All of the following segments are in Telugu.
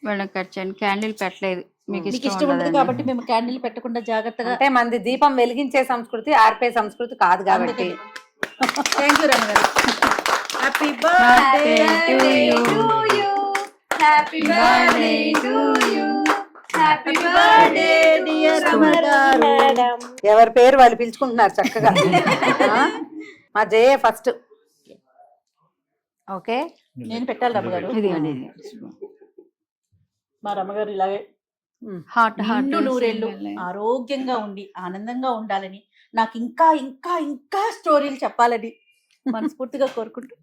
మేడం కట్ చేయండి. క్యాండిల్ పెట్టలేదు, మీకు మీకు ఇష్టం ఇష్టం ఉండదు ఉండదని. కాబట్టి మేము క్యాండిల్ పెట్టకుండా జాగ్రత్తగా. అంటే మనది దీపం వెలిగించే సంస్కృతి, ఆర్పే సంస్కృతి కాదు కాబట్టి. థ్యాంక్ యూ రమ్య గారు. Happy Birthday birthday to you. Happy birthday to you. Happy birthday dear Ramya గారు. ఎవరి పేరు వాళ్ళు పిలుచుకుంటున్నారు చక్కగా. ఆ? మా జయ ఫస్ట్. ఓకే, నేను పెట్టాలి రమ్య గారు. ఇదిగోండి, మా రమ్మగారు ఇలాగే హాట్ హాట్ నిండు నూరేళ్ళు ఆరోగ్యంగా ఉండి ఆనందంగా ఉండాలని, నాకు ఇంకా ఇంకా ఇంకా స్టోరీలు చెప్పాలని మనస్ఫూర్తిగా కోరుకుంటూ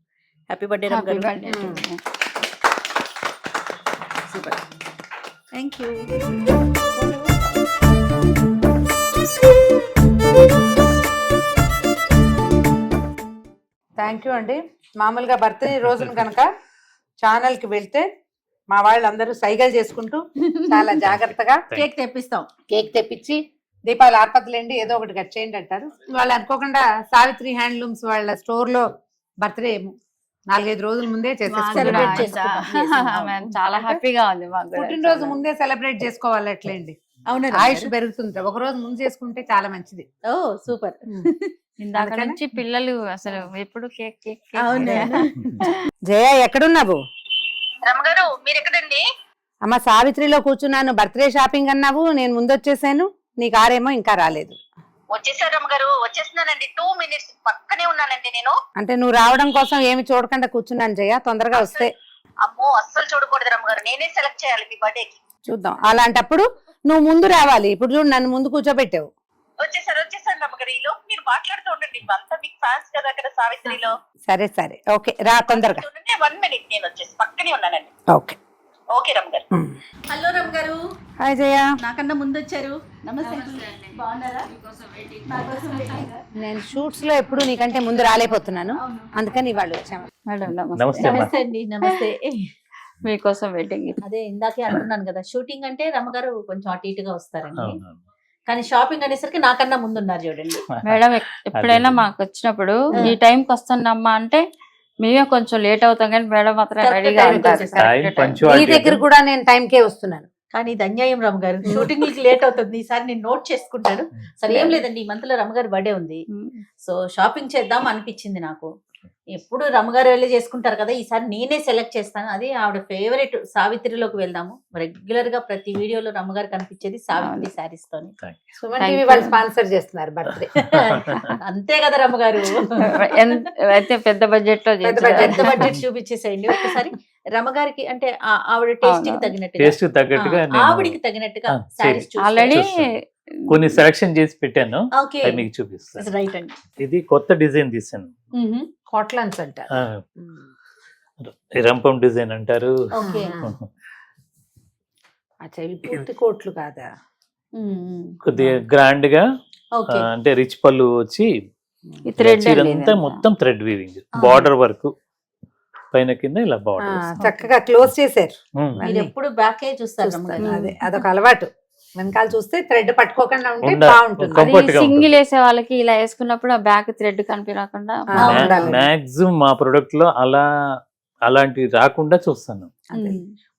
హ్యాపీ బర్త్డే రమ్య హ్యాపీ గారు. Birthday. Super, thank you. Thank you అండి. మామూలుగా బర్త్డే రోజున కనుక ఛానల్ కి వెళ్తే మా వాళ్ళందరూ సైగలు చేసుకుంటూ చాలా జాగ్రత్తగా కేక్ తెప్పిస్తాం. కేక్ తెప్పించి దీపాలు ఆర్పతలేండి ఏదో ఒకటి కట్ చేయండి అంటారు. వాళ్ళు అనుకోకుండా సావిత్రి హ్యాండ్లూమ్స్ వాళ్ళ స్టోర్ లో బర్త్డే 4-5 రోజుల ముందే మాకు చేసేసుకుంటారు. కూడా Celebrate చేసుకుంటాం. మేము చాలా హ్యాపీగా ఉంది మాకు కూడా. పుట్టినరోజు ముందే సెలబ్రేట్ చేసుకోవాలి అట్లేండి. అవునా ఆయుష్ పెరుగుతుంది. ఒక రోజు ముందు చేసుకుంటే చాలా మంచిది. ఓ సూపర్. ఇందాక అందుకనే? నుంచి పిల్లలు అసలు ఎప్పుడు కేక్ కేక్ కేక్ అవును. జయ ఎక్కడున్నావు? రమ్మగారు మీరు ఎక్కడండి? అమ్మ సావిత్రిలో కూర్చున్నాను. బర్త్డే షాపింగ్ అన్నావు, నేను ముందు వచ్చేసాను. నీ కారేమో ఇంకా రాలేదు. వచ్చేసారు రమ్మగారు, వచ్చేస్తున్నానండి. 2 minutes పక్కనే ఉన్నానండి నేను. అంటే నువ్వు రావడం కోసం ఏమి చూడకుండా కూర్చున్నాను జయ. తొందరగా వస్తే అమ్మో అస్సలు చూడకూడదు రమ్మగారు, నేనే సెలెక్ట్ చేయాలి మీ బర్త్డేకి. చూద్దాం. అలాంటప్పుడు నువ్వు ముందు రావాలి. ఇప్పుడు చూడు నన్ను ముందు కూర్చోబెట్టావు. వచ్చేసారు రమ్మగారు. ఈలో మీరు మాట్లాడుతూ ఉండండి, అంతా మీకు ఫ్యాన్స్ కదా అక్కడ సావిత్రిలో. సరే సరే, ఓకే రా తొందరగా. 1 minute, నేను వచ్చేసి పక్కనే ఉన్నానండి. ఓకే ఓకే రమ్మగారు. హలో రమ్య గారు, హాయ్ జయ. నాకన్నా ముందు వచ్చారు. నమస్తే, బాగున్నారా? నా కోసం waiting ఆ? నేను షూట్స్ లో ఎప్పుడు నీకంటే ముందు రాలేకపోతున్నాను, అందుకని ఇవాళ వచ్చాము. మేడం నమస్తే. నమస్తే అమ్మా. నమస్తే అండి, నమస్తే. మీకోసం వెయిటింగ్. అదే ఇందాకే అంటున్నాను కదా, షూటింగ్ అంటే రమ్మగారు కొంచెం అటు ఇటుగా వస్తారండి. అవును. కానీ షాపింగ్ అనేసరికి నాకన్నా ముందు ఉన్నారు చూడండి. మేడం ఎప్పుడైనా మాకు వచ్చినప్పుడు ఈ టైంకి వస్తానమ్మా అంటే మేమే కొంచెం లేట్ అవుతాం, కానీ మేడం మాత్రం Correct రెడీగా time కి ఉంటారు. వచ్చేస్తారు. Correct Time time. punctuality. నీ దగ్గర కూడా నేను టైంకే వస్తున్నాను. కానీ ఇది అన్యాయం రమ్మగారు, షూటింగ్ లేట్ అవుతుంది. ఈసారి నేను నోట్ చేసుకుంటాను. సరే ఏం లేదండి, ఈ మంత్ లో రమ్మగారు బర్త్డే ఉంది, సో షాపింగ్ చేద్దాం అనిపించింది నాకు. ఎప్పుడు రమ్మగారు వెళ్ళి చేసుకుంటారు కదా, ఈసారి నేనే సెలెక్ట్ చేస్తాను. అది ఆవిడ ఫేవరెట్ సావిత్రిలోకి వెళ్దాము. రెగ్యులర్ గా ప్రతి వీడియోలో రమ్మగారు కనిపించేది సావిత్రి శారీస్ తోని. సుమన్ టీవీ వాళ్ళు స్పాన్సర్ చేస్తున్నారు బర్త్డే. అంతే కదా రమ్మగారు, అయితే పెద్ద బడ్జెట్ లో పెద్ద చేశారు. ఎంత బడ్జెట్ చూపించేసేయండి ఒకసారి. రమ్మగారికి అంటే ఆవిడ టేస్ట్ కి తగినట్టుగా, టేస్ట్ తగ్గట్టుగా నేను ఆవిడికి తగినట్టుగా ఆ, శారీస్ ఆల్రెడీ కొన్ని సెలక్షన్ చేసి పెట్టాను, ఓకే అవి మీకు చూపిస్తాను. రైట్ అండి. ఇది కొత్త డిజైన్ తీసాను. కాట్లన్స్ అంటారు. ఆ, రంపం డిజైన్ అంటారు. ఓకే అచ్చా, ఇవి పూర్తి కోట్లు కాదా? కొద్దిగా గ్రాండ్ గా ఓకే అంటే రిచ్ పళ్ళు వచ్చి ఈ thread చీర అండి అంతా ఇదంతా. మొత్తం థ్రెడ్ వీవింగ్, బార్డర్ వర్క్ పైన కింద ఇలా ఆ, బార్డర్. చక్కగా క్లోజ్ చేశారు. మీరు ఎప్పుడు బ్యాకే చూస్తారు చూస్తాను. రమ్మగారు. అదే అదొక అలవాటు. వెనకాల చూస్తే థ్రెడ్ పట్టుకోకుండా ఉంటే ఉండాలి. బాగుంటుంది. ఒక- అది comfort గా సింగిల్ వేసే వాళ్ళకి ఇలా వేసుకున్నప్పుడు ఆ బ్యాక్ థ్రెడ్ కనిపించకుండా ఆ, ఉండాలి. మాక్సిమం మా ప్రొడక్ట్ లో అలాంటివి రాకుండా చూస్తాను. అదే.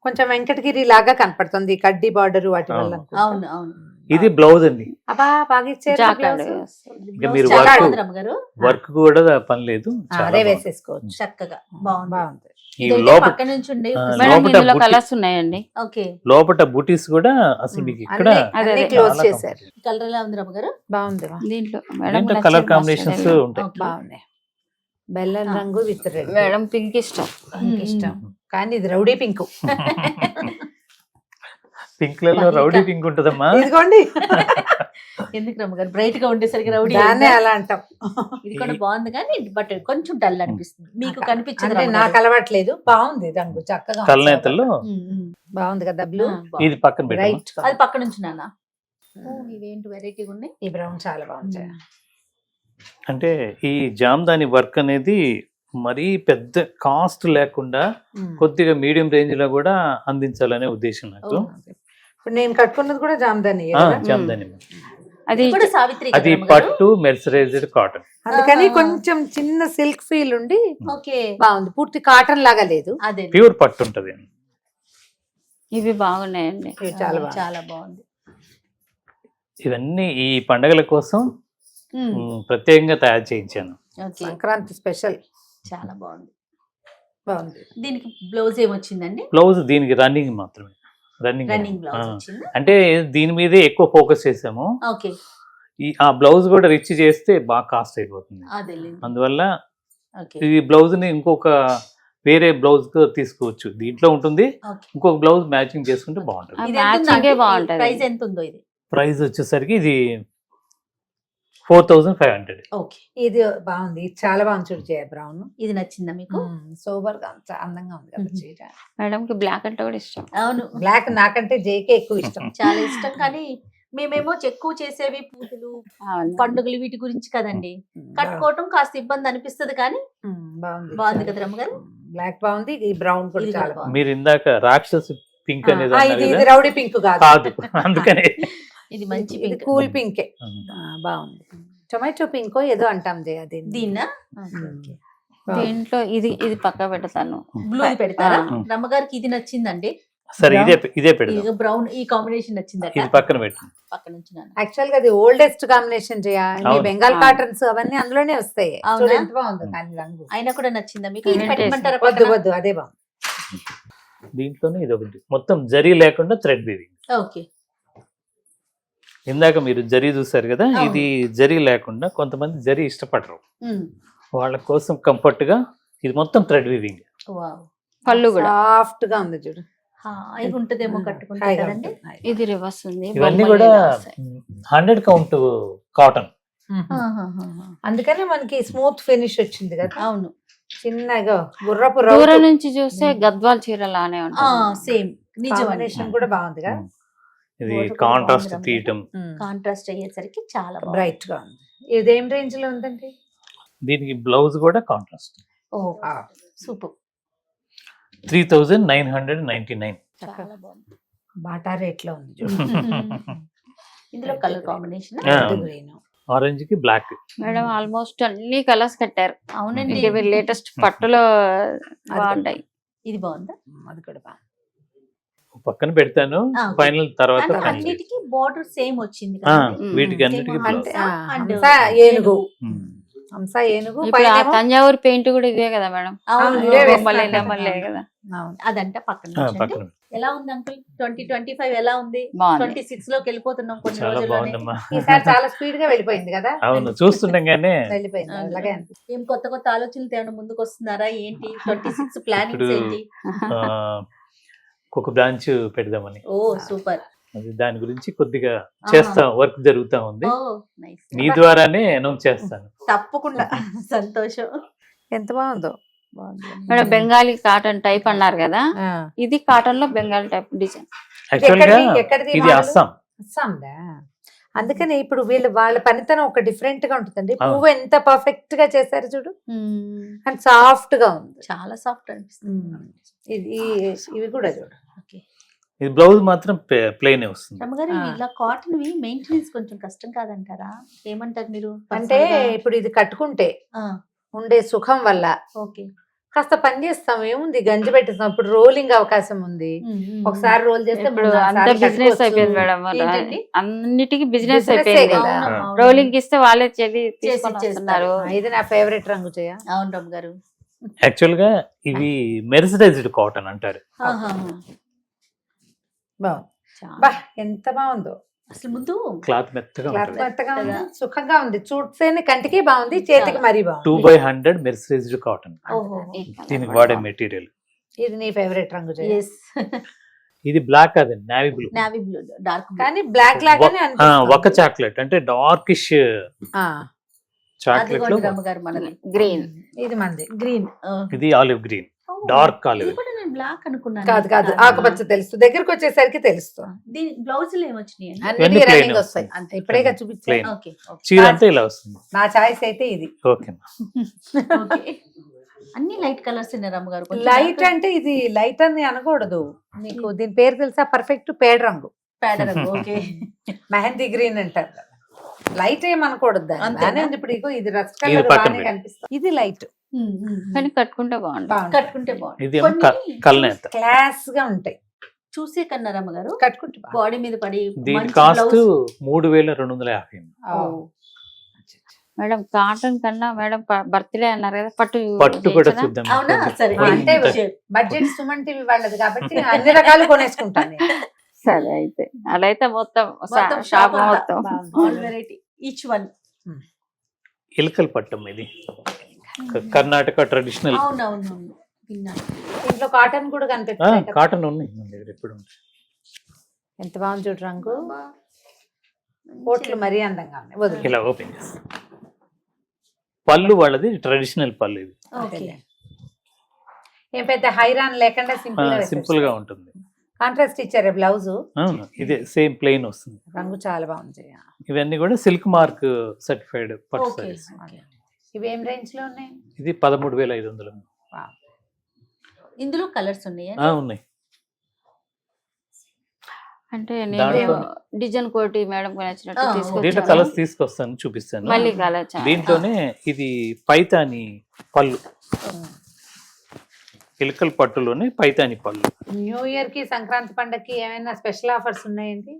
కొంచెం వెంకటగిరి లాగా కనపడుతుంది కడ్డీ బార్డర్ వాటి వల్ల. అవును అవును. ఇది బ్లౌజ్ అండి. అబ్బా బాగా ఇచ్చారు జాకెట్ blouse. ఇక మీరు చాలా వర్క్ బాగుంది రమ్మగారు, వర్క్ కూడా పని లేదు. ఆ, చాలా అదే బాగుంది. వేసేసుకోవచ్చు. చక్కగా బాగుంది. బాగుంది. ఈ ఇదైతే లోపల పక్క నుంచి ఉండి ఆ, మేడం లోపట ఇందులో బుట్టి- కలర్స్ ఉన్నాయండి. ఓకే లోపల బూటీస్ కూడా అసలు మీకు ఇక్కడ అదే, అన్ని అదే. క్లోజ్ చాలా చేశారు. కలర్ ఎలా ఉంది రమ్మగారు? బాగుంది. దీంట్లో దీంట్లో మేడం కలర్ కాంబినేషన్స్ ఉంటాయి. ఓకే. బాగున్నాయి. బెల్లం ఆ. రంగు విత్ రెడ్. మేడం పింక్ ఇష్టం. నాకు ఇష్టం, కానీ ఇది రౌడీ పింక్. పింక్ లలో రౌడీ పింక్ ఉంటదమ్మా. ఇదిగోండి, ఎందుకు రమ్మగారు బ్రైట్ గా ఉండేసరికి రౌడీ దాన్నే అయిందా? అలా అంటాం. ఇది కూడా బాగుంది కానీ బట్ కొంచెం డల్ అనిపిస్తుంది. మీకు కనిపించదు అంటే నాకు అలవాట్లేదు. బాగుంది రంగు, చక్కగా ఉంది. కలనేతల్లో బాగుంది కదా బ్లూ. ఇది పక్కన పెట్టాము. రైట్. అది పక్క నుంచి నాన్న. ఇవేంటి వెరైటీగా ఉన్నాయి. ఈ బ్రౌన్ చాలా బాగుంది. అంటే ఈ జామ్దాని వర్క్ అనేది మరీ పెద్ద కాస్ట్ లేకుండా కొద్దిగా మీడియం రేంజ్ లో కూడా అందించాలనే ఉద్దేశం నాకు. ఇప్పుడు నేను కట్టుకున్నది కూడా జామ్దాని. జామ్దాని అది ఇది కూడా సావిత్రి అది పట్టు మెర్సరైజ్డ్ కాటన్. అందుకని కొంచెం చిన్న సిల్క్ ఫీల్ ఉండి ఓకే బాగుంది. పూర్తి కాటన్ లాగా లేదు. అదే ప్యూర్ పట్టు ఉంటది. ఇవి బాగున్నాయండి. ఇవి చాలా బాగుంది. చాలా బాగుంది. ఇవన్నీ ఈ పండగల కోసం ఉమ్, ప్రత్యేకంగా తయారు చేయించాను. ఓకే సంక్రాంతి స్పెషల్ చాలా బాగుంది. బాగుంది. దీనికి బ్లౌజ్ ఏమొచ్చిందండి? బ్లౌజ్ దీనికి రన్నింగ్ మాత్రమే, రన్నింగ్ రన్నింగ్ బ్లౌజ్ వచ్చింది. అంటే దీని మీదే ఎక్కువ ఫోకస్ చేసాము. ఓకే ఆ బ్లౌజ్ కూడా రిచ్ చేస్తే బాగా కాస్ట్ అయిపోతుంది. అదే అందువల్ల ఓకే ఈ బ్లౌజ్ ని ఇంకొక వేరే బ్లౌజ్ తో తీసుకోవచ్చు. దీంట్లో ఉంటుంది, ఓకే. ఇంకొక బ్లౌజ్ మ్యాచింగ్ చేసుకుంటే బాగుంటుంది. ఆ మ్యాచింగే బాగుంటది. ప్రైస్ ఎంత ఉందో ఇది? ప్రైస్ వచ్చేసరికి ఇది 4500. ఓకే. ఇది బాగుంది. ఇది చాలా బాగుంది. చూడు జయ బ్రౌన్. ఇది నచ్చిందా మీకు? సోబర్ గా అందంగా ఉంది కదా మ్మ్. చీర. మేడం కి బ్లాక్ అంటే కూడా ఇష్టం. అవును, బ్లాక్ నాకంటే జేకే ఎక్కువ ఇష్టం. చాలా ఇష్టం. కానీ మేమేమో ఎక్కువ చేసేవి పూజలు, అవును. పండుగలు వీటి గురించి కదండి. కట్టుకోవటం కాస్త ఇబ్బంది అనిపిస్తది, కానీ బాగుంది. బాగుంది కదా రమ్మగారు? బ్లాక్ బాగుంది. ఈ బ్రౌన్ కూడా ఇది చాలా కూడా బాగుంది. మీరు ఇందాక రాక్షస్ పింక్ అనేది ఆ, అన్నారు ఇది కదా? రౌడీ పింక్ కాదు. కాదు, అందుకనే ఇది మంచి ఇది పింక్. కూల్ పింకే. బాగుంది. టొమాటో పింకో ఏదో అంటాం జయ దీన్ని. దీన్నా బాగుంది. దీంట్లో ఇది పక్క పెడతాను. బ్లూ పెడతారా? ఆ. రమ్మగారికి ఇది నచ్చిందండి. సరే ఇదే పెడదాం. బ్రౌన్ ఈ కాంబినేషన్ నచ్చిందట. ఇది పక్కన పెట్టు. పక్క నుంచి నాన్న. యాక్చువల్ గా అది ఓల్డెస్ట్ కాంబినేషన్ చేయ అవును. బెంగాల్ అవును. కాటన్స్ అవన్నీ అందులోనే వస్తాయి. అవునా? చూడు ఎంత బాగుందో కానీ రంగు. అయినా కూడా నచ్చిందా మీకు? ఇది Vintage. పెట్టమంటారా వద్దు పక్కన? వద్దు అదే బాగుంది. దీంట్లోనే ఇది ఒకటి మొత్తం జరీ లేకుండా థ్రెడ్ వీవింగ్. ఓకే. ఇందాక మీరు జరీ చూసారు కదా, అవును. ఇది జరీ లేకుండా కొంతమంది జరీ ఇష్టపడరు. ఉమ్. వాళ్ళ కోసం కంఫర్ట్ గా ఇది మొత్తం థ్రెడ్ వీవింగ్. వావ్. పళ్ళు కూడా సాఫ్ట్ గా ఉంది చూడు. హాయిగా ఉంటదేమో కట్టుకుంటే హాయిగా కదండి. ఉంటుంది, హాయిగా. ఇది రివర్స్ ఉంది. ఇవన్నీ బొమ్మలు కూడా ఇలా వస్తాయి. 100 కౌంట్ కాటన్. ఆహాహాహా. అందుకనే మనకి స్మూత్ ఫినిష్ వచ్చింది కదా. అవును, చిన్నగా గుర్రపు దూరం నుంచి చూస్తే గద్వాల్ చీర లానే ఉంటుంది. సేమ్ నిజం. కాంబినేషన్ కూడా బాగుందిగా. ఇది Water కూడా కాంట్రాస్ట్ బాగుంది తీయటం. కాంట్రాస్ట్ అయ్యేసరికి చాలా బాగుంది. బ్రైట్ గా ఉంది. ఇదేం రేంజ్ లో ఉందండి? దీనికి బ్లౌజ్ కూడా కాంట్రాస్ట్. ఓ సూపర్. 3999. చాలా బాగుంది. బాటా రేట్ లో ఉంది చూడు. ఇందులో కలర్ కాంబినేషన్. ఆ. గ్రీన్. ఆరెంజ్ కి బ్లాక్. మేడం ఆల్మోస్ట్ అన్ని కలర్స్ కట్టారు. అవునండి. ఇంకా మీరు లేటెస్ట్ పట్టులో బాగుంటాయి. ఇది బాగుందా? అది కూడా బాగుంది. పక్కన పెడతాను, ఆ, okay. ఫైనల్ తర్వాత అంటే ఫైనల్. అన్నిటికీ బార్డర్ సేమ్ వచ్చింది ఆ, కదండి? వీటికి Same అన్నిటికీ అంటే బ్లౌజ్. and హంస ఏనుగు. ఉమ్. హంస ఏనుగు ఇప్పుడు ఆ పైనేమో- తంజావూరు పెయింట్ కూడా ఇదే కదా మేడం. అవును, ఇదే వేస్తారు బొమ్మలే కదా. నెమలే కదా. అవును. అదంటే పక్కన ఆ, ఉంచండి. పక్కన ఎలా ఉంది అంకుల్? 2025 ఎలా ఉంది? బాగుంది. 26 లోకి వెళ్ళిపోతున్నాం కొన్ని చాలా రోజుల్లోనే. బాగుందమ్మా. ఈసారి చాలా స్పీడ్ గా వెళ్ళిపోయింది కదా. అవును, చూస్తుండగానే వెళ్ళిపోయింది అవును. అలాగే అనిపిస్తుంది. ఏం కొత్త కొత్త ఆలోచనలు ఏమైనా ముందుకు వస్తున్నారా ఏంటి? 26 ప్లానింగ్స్ ఇప్పుడు- ఏంటి? ఆ, ఒక బ్రాంచ్ పెడదామని. ఓ సూపర్. అది దాని గురించి కొద్దిగా చేస్తా, వర్క్ జరుగుతా ఉంది. ఓ నైస్. మీ ద్వారానే అనౌన్స్ చేస్తాను. తప్పకుండా. సంతోషం. ఎంత బాగుందో. మేడం బెంగాలీ కాటన్ టైప్ అన్నారు కదా, ఇది కాటన్ లో బెంగాలీ టైప్ డిజైన్. యాక్చువల్ గా ఎక్కడిది ఇది model? అస్సాం. అస్సాందా? అందుకని ఇప్పుడు వాళ్ళ పనితనం ఒక డిఫరెంట్ గా ఉంటుందండి. అవును. పువ్వు ఎంత పర్ఫెక్ట్ గా చేశారు చూడు. అండ్ సాఫ్ట్ గా ఉంది. చాలా సాఫ్ట్ అనిపిస్తుంది. ఇవి కూడా చూడు. ఓకే. ఇది బ్లౌజ్ మాత్రం ప్లెయిన్ వస్తుంది. రమ్మగారు ఆ. ఇలా కాటన్ వి మెయింటెనెన్స్ కొంచెం కష్టం కాదంటారా? ఏమంటారు మీరు? అంటే personal గా? ఇప్పుడు ఇది కట్టుకుంటే ఆ, ఉండే సుఖం వల్ల ఓకే. కాస్త పని చేస్తాం. ఏముంది, గంజి పెట్టేస్తాం. ఇప్పుడు రోలింగ్ అవకాశం ఉంది. ఒకసారి రోల్ చేస్తే ఇప్పుడు అంత బిజినెస్ అయిపోయింది మేడం. ఏంటండి? అన్నిటికీ బిజినెస్ Business ఏ అయిపోయింది. కదా. అవును, ఆ. అవును. రోలింగ్ ఇస్తే వాళ్ళే చెల్లి తీసుకొని ఇచ్చేస్తారు. వస్తున్నారు. ఇది నా ఫేవరెట్ రంగు చేయ. అవును రమ్మగారు. యాక్చువల్ గా ఇవి మెర్సరైజ్డ్ కాటన్ అంటారు. ఆహాహా. బాగుంది. చాలా. బా ఎంత బాగుందో. అసలు ముందు క్లాత్ మెత్తగా క్లాత్ ఉంటుంది. మెత్తగా ఉంది, కదా. సుఖంగా ఉంది. చూస్తేనే కంటికి బాగుంది, చేతికి మరీ బాగుంది. 2/100 మెర్సరైజ్డ్ కాటన్ ఓహో. దీనికి వాడే మెటీరియల్. ఇది నీ ఫేవరెట్ రంగు చేయ. Yes. ఇది బ్లాక్ కాదు, navy blue. Navy blue, dark blue. కానీ బ్లాక్ లాగానే అనిపిస్తుంది. ఒక చాక్లెట్ అంటే డార్కిష్ ఆ, చాక్లెట్ లో అదిగోండి రమ్మగారు మనది. గ్రీన్. ఇది మంది గ్రీన్. ఇది ఆలివ్ గ్రీన్, డార్క్ ఆలివ్. ఇది కూడా నేను బ్లాక్ అనుకున్నాను. కాదు కాదు, ఆకుపచ్చ తెలుసు. దగ్గరకు వచ్చేసరికి తెలుస్తుంది. దీని బ్లౌజులు ఏమొచ్చినాయి అండి? అన్నిటికీ plain రన్నింగ్ వస్తాయి. వస్తాయి. అంతే ఇప్పుడేగా చూపించాను. Plain. Okay okay. చీర అంతా ఇలా వస్తుంది. నా చాయిస్ అయితే ఇది. ఓకే. ఓకే. అన్ని లైట్ కలర్స్ రమ్మగారు. కొంచెం లైట్ dark అంటే ఇది లైట్ అని అనకూడదు. నీకు దీని పేరు తెలుసా? పర్ఫెక్ట్ పేడ రంగు, పేడ రంగు. ఓకే. మెహందీ గ్రీన్ అంటారు. లైట్ ఏమనకూడదు దాన్ని. అంతేనా? బానే ఉంది. ఇప్పుడు ఇగో ఇది రస్ట్ ఇది కలర్ పక్కన బాగానే పెట్టు. కనిపిస్తుంది. ఇది లైట్ కానీ కట్టుకుంటే బాగుంటుంది. కట్టుకుంటే బాగుంది. ఇది ఏమో కొన్ని కల్నేత. క్లాస్ గా ఉంటాయి. చూసే కన్నా రమ్మగారు కట్టుకుంటే బాడీ మీద పడి దీని మంచి కాస్ట్ blouse. 3250. మేడం కాటన్ కన్నా మేడం బర్త్డే అన్నారు కదా పట్టు పట్టు కూడా చేయించనా? చూద్దాం. అవునా సరే అంటే మంచి- బడ్జెట్ సుమన్ టీవీ వాళ్ళది కాబట్టి అన్ని రకాలు కొనేసుకుంటాను నేను. సరే అయితే అలా అయితే మొత్తం మొత్తం షాప్ అంతా. మొత్తం బాగుంది. All variety each one. Ilkal పట్టం ఇది కర్ణాటక ట్రెడిషనల్. అవునవునవును విన్నాను. దీంట్లో కాటన్ కూడా కనిపిస్తుంది కదా. కాటన్ ఉన్నాయి మన దగ్గర ఎప్పుడు ఉంటాయి. ఎంత బాగుంది చూడు రంగు. కోట్లు మరీ అందంగా ఉన్నాయి. వదిలి ఇలా ఓపెన్ చేసి పళ్ళు వాళ్ళది ట్రెడిషనల్ పళ్ళు ఇది ఓకే ఏం పెద్ద హైరాన్ లేకుండా సింపుల్ గా ఉంటుంది. కాంట్రాస్ట్ ఇచ్చారు బ్లౌజ్. అవును ఇదే సేమ్ ప్లెయిన్ వస్తుంది. రంగు చాలా బాగుంది. ఇవన్నీ కూడా సిల్క్ మార్క్ సర్టిఫైడ్ పట్టు Okay. సారీస్. ఇవి ఏం రేంజ్ లో ఉన్నాయి? ఇది 13,500. వావ్. ఇందులో కలర్స్ ఉన్నాయా? ఉన్నాయి. అంటే నేను దాంట్లో- డిజైన్ కోటి మేడం నచ్చినట్టు ఆ, దీంట్లో తీసుకొచ్చాను కలర్స్ తీసుకొస్తాను చూపిస్తాను. మళ్ళీ కలర్ దీంట్లోనే ఇది పైతాని పళ్ళు, ఇలకల పట్టులోనే పైతాని పళ్ళు. న్యూ ఇయర్ కి సంక్రాంతి పండగకి ఏమైనా స్పెషల్ ఆఫర్స్ ఉన్నాయండి?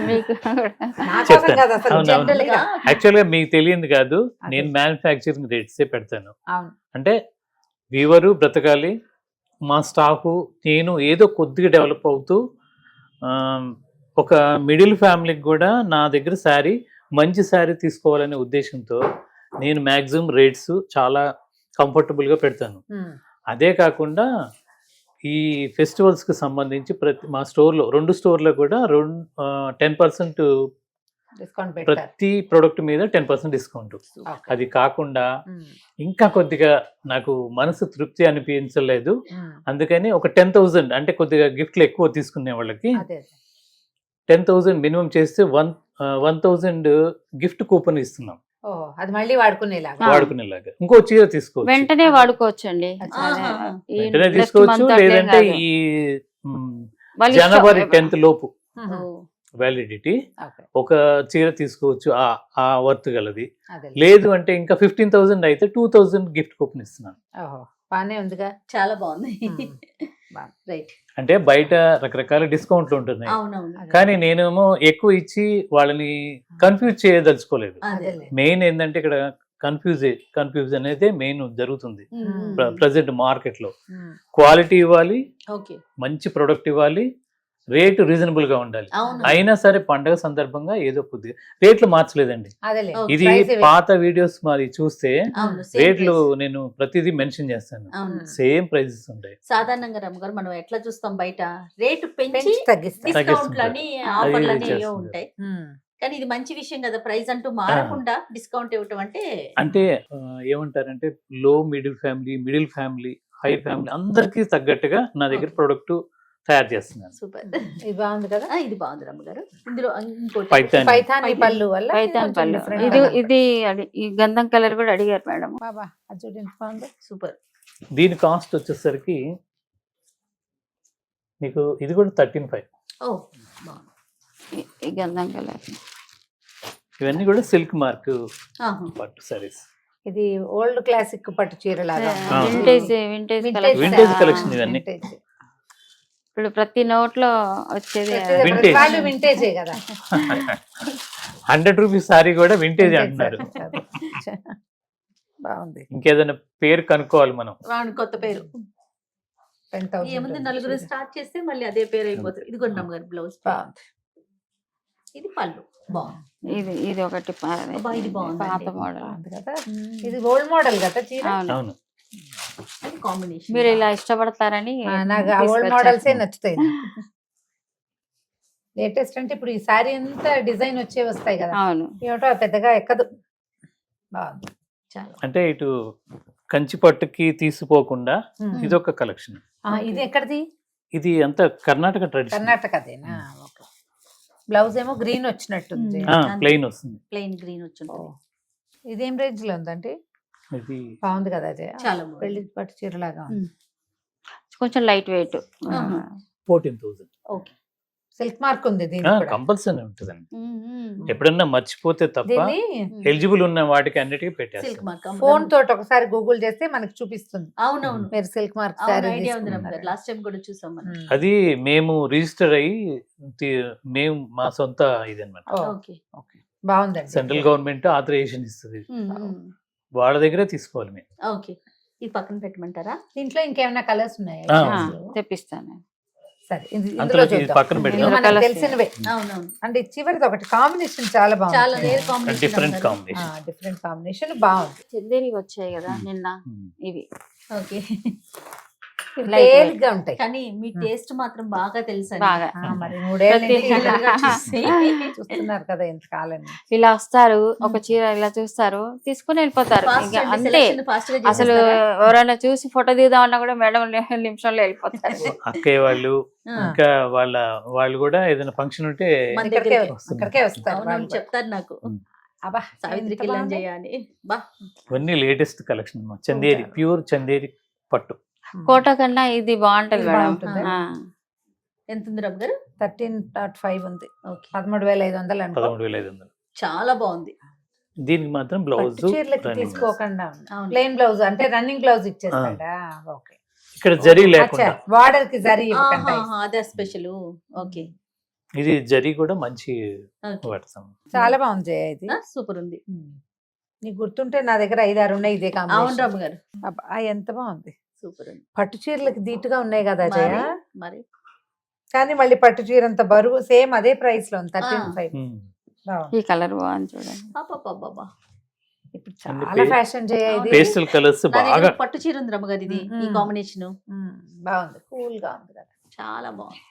మీకు కూడా. నా కోసం చెప్తాను. కాదు అసలు అవును, అవును. జనరల్ గా. యాక్చువల్ గా మీకు తెలియదు కాదు, అదే. నేను మ్యానుఫ్యాక్చరింగ్ రేట్సే పెడతాను. అవును. అంటే వీవరు బ్రతకాలి, మా స్టాఫ్ నేను ఏదో కొద్దిగా డెవలప్ అవుతూ ఒక మిడిల్ ఫ్యామిలీకి కూడా నా దగ్గర శారీ మంచి శారీ తీసుకోవాలనే ఉద్దేశంతో నేను మ్యాక్సిమం రేట్స్ చాలా కంఫర్టబుల్గా పెడతాను. ఉమ్. అదే కాకుండా ఈ ఫెస్టివల్స్కి సంబంధించి మా స్టోర్లో 2 స్టోర్లో కూడా 10% డిస్కౌంట్ పెట్టారు. ప్రతి ప్రోడక్ట్ మీద 10% డిస్కౌంట్. ఓకే. అది కాకుండా ఉమ్. ఇంకా కొద్దిగా నాకు మనసు తృప్తి అనిపించలేదు, ఉమ్. అందుకని ఒక 10,000 అంటే కొద్దిగా గిఫ్ట్లు ఎక్కువ తీసుకునే వాళ్ళకి అదే 10,000 మినిమం చేస్తే 1,000 గిఫ్ట్ కూపన్ ఇస్తున్నాం ఓ అది మళ్ళీ వాడుకునేలాగా. వాడుకునేలాగా. ఇంకో చీర తీసుకోవచ్చు, వెంటనే వాడుకోవచ్చండి. అచ్చా. ఆహా. ఈ వెంటనే next తీసుకోవచ్చు. month అట్లేం లేదంటే కాదు. ఈ మళ్ళీ జనవరి stock 10th లోపు ఉహు. Validity okay. ఒక చీర తీసుకోవచ్చు, ఆ వర్త్ గలది. అదే. లేదు అంటే ఇంకా 15,000 అయితే 2,000 గిఫ్ట్ కూపన్ ఇస్తున్నాను. ఓహో బానే ఉందిగా. చాలా బాగుంది. బాగుంది. రైట్. అంటే బయట రకరకాల డిస్కౌంట్లు ఉంటున్నాయి, అవునవును అదే. కానీ నేనేమో ఎక్కువ ఇచ్చి వాళ్ళని కన్ఫ్యూజ్ చేయదలుచుకోలేదు. అదే. అదేలే. మెయిన్ ఏంటంటే ఇక్కడ కన్ఫ్యూజ్ అనేది మెయిన్ జరుగుతుంది ఉమ్. ప్రజెంట్ మార్కెట్ లో. ఉమ్. క్వాలిటీ ఇవ్వాలి, ఓకే. మంచి ప్రొడక్ట్ ఇవ్వాలి, రేటు రీజనబుల్ గా ఉండాలి. అవును. అయినా సరే పండగ సందర్భంగా ఏదో కొద్దిగా రేట్లు మార్చలేదండి. అదేలే. ఓకే. ఇది Price ఇవే. పాత వీడియోస్ మాది చూస్తే అవును. same రేట్లు price. నేను ప్రతిదీ మెన్షన్ చేస్తాను, అవును. సేమ్ ప్రైజెస్ ఉంటాయి. సాధారణంగా రమ్మగారు మనం ఎట్లా చూస్తాం బయట రేటు పెంచి పెంచి తగ్గిస్తారు. డిస్కౌంట్లని అది ఆఫర్లని ఏవో చేస్తుంది. ఉంటాయి. ఉమ్. కానీ ఇది మంచి విషయం కదా, ప్రైస్ అంటూ మారకుండా డిస్కౌంట్ ఇవ్వటం అంటే. అంటే ఏమంటారంటే మిడిల్ ఫ్యామిలీ హై ఫ్యామిలీ అందరికీ తగ్గట్టుగా నా దగ్గర ప్రొడక్ట్ తయారు చేస్తున్నాను. సూపర్. ఇది బాగుంది కదా. ఇది బాగుంది రమ్మగారు. ఇందులో ఇంకోటి పైతాని. పైథాని పళ్ళు వల్ల పైతాన్ కొంచెం పళ్ళు. different ఇది గా ఇది ఈ గంధం కలర్ కూడా అడిగారు మేడం. బాబా అది చూడు ఎంత బాగుందో. సూపర్. దీని కాస్ట్ వచ్చేసరికి మీకు ఇది కూడా 13,500. ఓ బాగుంది. ఈ గంధం కలర్ ఇవన్నీ కూడా సిల్క్ మార్క్ ఆహా. పట్టు సారీస్. ఇది ఓల్డ్ క్లాసిక్ పట్టు చీర లాగా ఉంది. ఆ. వింటేజ్ Vintage collection ఇవన్నీ. Vintage. ఇప్పుడు ప్రతి నోట్ లో వచ్చేది ప్రతి Vintage. వాళ్ళు వింటేజే కదా. 100 రూపీస్ సారీ కూడా వింటేజ్ అంటున్నారు. బాగుంది. ఇంకేదైనా పేరు కనుక్కోవాలి మనం. వాడి కొత్త పేరు 10,000 ఏముంది, నలుగురు స్టార్ట్ చేస్తే మళ్ళీ అదే పేరు అయిపోతుంది. ఇది కూడా రమ్మగారు బ్లౌజ్. బాగుంది. ఇది పళ్ళు బాగుంది. ఇది ఒకటి అబ్బా, ఇది బాగుంది. పాత మోడల్. బాగుంది కదా. ఇది ఓల్డ్ మోడల్ కదా చీర. అవును. అవును. అది కాంబినేషన్. మీరు ఇలా ఇష్టపడతారని నాకు ఆ ఓల్డ్ మోడల్సే నచ్చుతాయి. లేటెస్ట్ అంటే ఇప్పుడు ఈ సారీ అంతా డిజైన్ వచ్చే వస్తాయి కదా, అవును. ఏమిటో పెద్దగా ఎక్కదు. బాగుంది. చాలా. అంటే ఇటు కంచి పట్టుకి తీసిపోకుండా ఉమ్. ఇదొక కలెక్షన్. ఇది ఎక్కడిది? ఇది అంతా కర్ణాటక ట్రెడిషన్, కర్ణాటకదేనా? ఓకే. బ్లౌజ్ ఏమో గ్రీన్ వచ్చినట్టుంది. ప్లెయిన్ వస్తుంది. ప్లెయిన్ గ్రీన్ వచ్చి ఓ. ఇదేం రేంజ్ లో ఉందంటే? ఇది బాగుంది కదా అదే. చాలా బాగుంది. పెళ్లి పట్టు చీరలాగా ఉంది. కొంచెం light weight. 14,000. Okay. Silk mark ఉంది దీనికి కూడా. కంపల్సరీ ఉంటుందండి. ఉమ్, ఉమ్. ఎప్పుడన్నా మర్చిపోతే తప్ప దీన్ని ఎలిజిబుల్ ఉన్న వాటికి అన్నిటికీ సిల్క్ పెట్టేస్తాం. మార్క్ ఫోన్ తోటి ఒకసారి గూగుల్ చేస్తే మనకి చూపిస్తుంది అవునవును మీరు సిల్క్ మార్క్ అవును, సారీ ఐడియా ఉంది రమ్య గారు. లాస్ట్ టైం కూడా చూసాం మనం. అది మేము రిజిస్టర్ అయ్యి మేము మా సొంత ఇది అనమాట. ఓకే బాగుందండి. సెంట్రల్ గవర్నమెంట్ ఆథరైజేషన్ ఇస్తుంది, ఉమ్, ఉమ్. వాళ్ళ దగ్గరే తీసుకోవాలి మేము. ఓకే ఇది పక్కన పెట్టమంటారా? దీంట్లో ఇంకేమైనా కలర్స్ ఉన్నాయా? ఆ. ఆ, Shades లో? తెప్పిస్తాను. సరే అంతలో ఇందులో ఇది చూద్దాం. పక్కన ఇందులో ఇవి పెడదాం. మనకు colours తెలిసినవే అవునవును అంటే చివరిది ఒకటి కాంబినేషన్ చాలా చాలా బాగుంది. Rare combination. Different combination. Different combination బాగుంది. చందేరి వచ్చాయి కదా నిన్న ఇవి ఓకే Light weight. తేలిగ్గా ఉంటాయి. కానీ మీ టేస్ట్ మాత్రం బాగా తెలుసు బాగా మరి 3 ఏళ్ళ ప్రతి- నుంచి రెగ్యులర్గా చూసి. చూస్తున్నారు కదా ఇంతకాలం. ఇలా వస్తారు, ఒక చీర ఇలా చూస్తారు, తీసుకుని వెళ్ళిపోతారు. Fast ఇంకా అంటే అంతే. selection fast గా అసలు చేసేస్తారా? ఎవరైనా చూసి ఫోటో దిగుదాం అన్నా కూడా మేడం నిమిషంలో వెళ్ళిపోతారు. అక్కయ్య వాళ్ళు ఆ, ఇంకా వాళ్ళు కూడా ఏదైనా ఫంక్షన్ ఉంటే మన ఇక్కడికే దగ్గరికి. వస్తుంది. అక్కడికే వస్తారు అవునవును వాళ్ళు కూడా. చెప్తారు నాకు అబ్బా సావిత్రికి ఎంత ఇలా బాగుంది. చేయాలి. బా ఇవన్నీ latest collection Chanderi, pure Chanderi పట్టు. కోట కన్నా ఇది బాగుంటది ఇది మేడం. బాగుంటుందా? ఆ. ఎంత ఉంది రబ్ గారు? 13.5 ఉంది. ఓకే 13,500 అనుకో. 13,500. చాలా బాగుంది. దీనికి మాత్రం బ్లౌజ్ పట్టు చీరలకి తీసుకోకుండా అవును. ప్లెయిన్ బ్లౌజ్ అంటే రన్నింగ్ బ్లౌజ్ ఇచ్చేస్తాడా? ఓకే. ఇక్కడ జరీ లేకుండా. బార్డర్ కి జరీ ఇవ్వకుండా ఆహా, అదే స్పెషల్. ఓకే ఇది జరీ కూడా మంచి ఓకే. వాడతాం. చాలా బాగుంది జయ ఇది. సూపర్ ఉంది. నీకు గుర్తుంటే నా దగ్గర 5-6 ఉన్నాయి ఇదే అవును కాంబినేషన్. రమ్మ గారు ఎంత బాగుంది. సూపర్ ఉంది. పట్టు చీరలకి దీటుగా ఉన్నాయి కదా జయ. మరి- మరి కానీ మళ్ళీ పట్టు చీర అంత బరువు సేమ్ అదే ప్రైస్ లో 13.5. బాగుంది. ఈ కలర్ బాగుంది చూడండి. పాపా ఇప్పుడు అన్ని చాలా ఫ్యాషన్ జయ ఇది. పేస్టల్ కలర్స్ బాగా. పట్టు చీర ఉంది రమ్మ గారు. ఇది ఈ మ్మ్. కాంబినేషన్ బాగుంది, కూల్ గా ఉంది కదా. చాలా బాగుంది.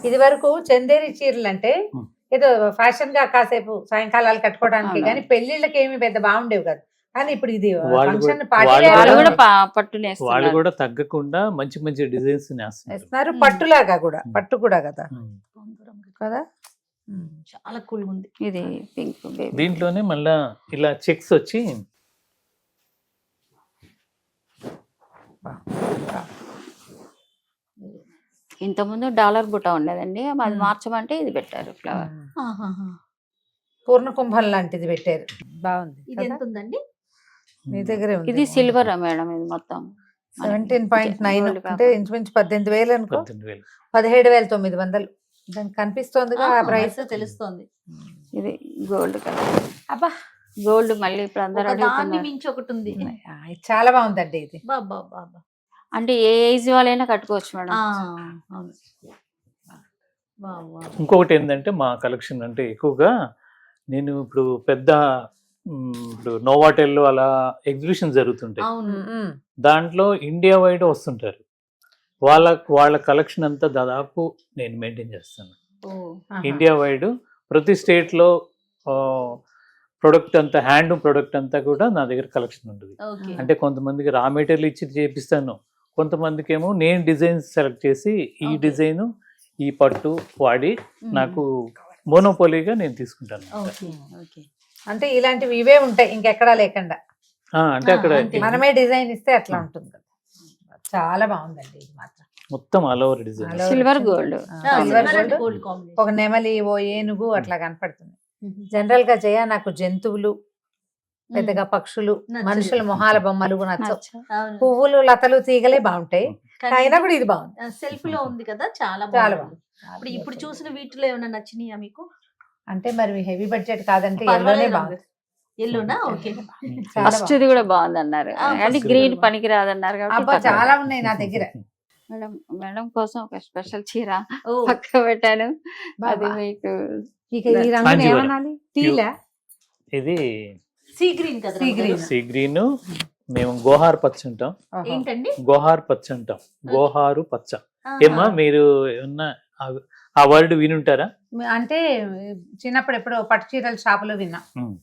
ఇది వరకు చందేరి చీరలు అంటే మ్మ్. ఏదో ఫ్యాషన్ గా కాసేపు సాయంకాలాలు కట్టుకోవడానికి, అవునా. కానీ పెళ్లిళ్ళకి ఏమి పెద్ద బాగుండేవి కదా. కానీ ఇప్పుడు ఇది వాళ్ళు ఫంక్షన్ కూడా- పార్టీ వాళ్ళు వేర్ వాళ్ళు కూడా- కూడా వాళ్ళు పట్టునేస్తున్నారు. కూడా తగ్గకుండా మంచి మంచి డిజైన్స్ నేస్తున్నారు. వేస్తున్నారు. పట్టులాగా కూడా, పట్టు కూడా కదా బాగుంది రమ్మ గారు. కదా. చాలా కూల్ ఉంది. ఇది పింక్ బేబీ. దీంట్లోనే మళ్ళా ఇలా చెక్స్ వచ్చి ఇంత ముందు డాలర్ బుట్ట ఉండేదండి, అది మార్చమంటే ఇది పెట్టారు ఫ్లవర్. ఆహాహా. పూర్ణ కుంభం లాంటిది పెట్టారు. బాగుంది ఇది కదా? ఎంత ఉందండి? మీ దగ్గరే ఉంది. ఇది సిల్వర్ మేడం, ఇది మొత్తం 17.9 Gold అంటే ఇంచుమించు 18,000 అనుకో. 18,000. 17,900 దానికి కనిపిస్తోందిగా ఆ ప్రైస్. తెలుస్తోంది. ఇది గోల్డ్ కలర్. అబ్బా గోల్డ్ మళ్ళీ ఇప్పుడు అందరూ ఒక దాన్ని అడుగుతున్నారు. మించి ఒకటి ఉంది. ఇది చాలా బాగుందండి ఇది. బాబా బాబా. అంటే ఏ ఏజ్ వాళ్ళైనా కట్టుకోవచ్చు మేడం. అవును. వా, వా. ఇంకొకటి ఏంటంటే మా కలెక్షన్ అంటే ఎక్కువగా నేను ఇప్పుడు పెద్ద ఇప్పుడు నోవాటెల్లో అలా ఎగ్జిబిషన్ జరుగుతుంటాయి. అవును. దాంట్లో ఇండియా వైడ్ వస్తుంటారు. వాళ్ళ కలెక్షన్ అంతా దాదాపు నేను మెయింటైన్ చేస్తాను. ఓ. ఇండియా వైడ్ ప్రతి స్టేట్లో ప్రొడక్ట్ అంతా హ్యాండ్ ప్రొడక్ట్ అంతా కూడా నా దగ్గర కలెక్షన్ ఉంటుంది. ఓకే. అంటే కొంతమందికి రా మెటీరియల్ ఇచ్చి చేపిస్తాను, కొంతమందికి ఏమో నేను డిజైన్స్ సెలెక్ట్ చేసి ఈ Okay. డిజైన్ ఈ పట్టు వాడి మ్మ్. నాకు మోనోపోలీగా నేను తీసుకుంటాను. ఓకే. ఓకే. అంటే ఇలాంటివి ఇవే ఉంటాయి ఇంకెక్కడా లేకుండా. అంటే అక్కడ అంతే. మనమే డిజైన్ ఇస్తే అట్లా ఉంటుంది కదా. చాలా బాగుందండి ఇది మాత్రం. మొత్తం all over design. All over Silver వచ్చింది. gold. Silver silver and gold. Gold combination. ఒక నెమలి, ఓ ఏనుగు అట్లా కనపడుతుంది. జనరల్ గా జయ నాకు జంతువులు, పెద్దగా పక్షులు, నచ్చదు. మనుషుల మొహాల బొమ్మలు నచ్చవు. అవును. పువ్వులు, లతలు, తీగలే బాగుంటాయి. కానీ అయినా కూడా ఇది బాగుంది. సెల్ఫ్ లో ఉంది కదా, చాలా చాలా బాగుంది. బాగుంది. ఇప్పుడు చూసిన వీటిలో ఏమైనా నచ్చినాయా మీకు? అంటే మరి హెవీ బడ్జెట్ కాదంటే ఎల్లోనే పర్వాలేదు బాగుంది. ఎల్లోనా? ఓకే. చాలా ఫస్ట్ ఇది బాగుంది. కూడా బాగుంది అన్నారు, ఆ, అంటే first గ్రీన్ కూడా పనికి రాదన్నారు అబ్బా కాబట్టి చాలా ఉన్నాయి నా దగ్గర. మేడం మేడం కోసం ఒక స్పెషల్ చీర ఓ. పక్క పెట్టాను. అది బాబా. మీకు ఇక ఈ రంగుని కాంజీవరం. ఏమనాలి? టీలా? ఇది సీ గ్రీన్ కదా? సీ రమ్య గారు? గ్రీన్. సీ గ్రీన్, మేము గోహార్ పచ్చ అంటాం. ఓహో. ఏంటండి? గోహార్ పచ్చ అంటాం. గోహారు పచ్చ. ఆహా. ఏమ్మా మీరు ఏమన్నా ఆ వర్డ్ వినుంటారా? అంటే చిన్నప్పుడు ఎప్పుడో పట్టు చీరల షాపులో విన్నా. ఉమ్.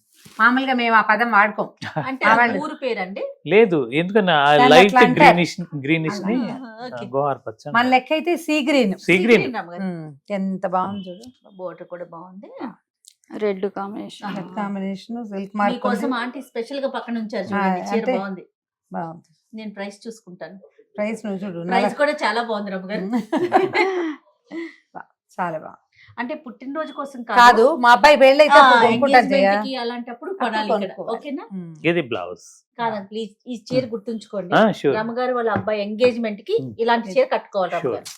మామూలుగా మేము ఆ పదం వాడుకోం. అంటే ఆ ఆ వాళ్ళు. ఊరు పేరండి? లేదు, ఎందుకన్నా దాన్ని లైట్ అట్లా అంటారు. గ్రీనిష్ ని ఆహా, ఓకే. గోహార్ పచ్చ మన లెక్క అయితే sea green. Sea green. Ramya గారు. ఎంత బాగుంది చూడు. బోర్డర్ కూడా బాగుంది. Red combination. ఆహా. కాంబినేషన్ సిల్క్ మార్క్ మీకోసం ఆంటీ స్పెషల్ గా పక్కన ఉంచారు చూడండి. చీర అంటే- బాగుంది. బాగుంది. నేను ప్రైస్ చూసుకుంటాను. ప్రైస్ నువ్వు చూడు ప్రైస్ కూడా చాలా బాగుంది రమ్మగారు. చాలా బాగుంది. అంటే పుట్టినరోజు కోసం కాదు మా అబ్బాయి పెళ్ళి అయితే అప్పుడు కొనుక్కుంటాను జయ. ఎంగేజ్మెంట్ కి అలాంటప్పుడు కొనాలి ఇక్కడ. కొనుక్కోవాలి. ఓకేనా? ఇది బ్లౌజ్. కాదండి ప్లీజ్ ఈ చీర గుర్తుంచుకోండి. షూర్. రమ్మగారు వాళ్ళ అబ్బాయి ఎంగేజ్మెంట్ కి ఇలాంటి చీర కట్టుకోవాలి రమ్మగారు.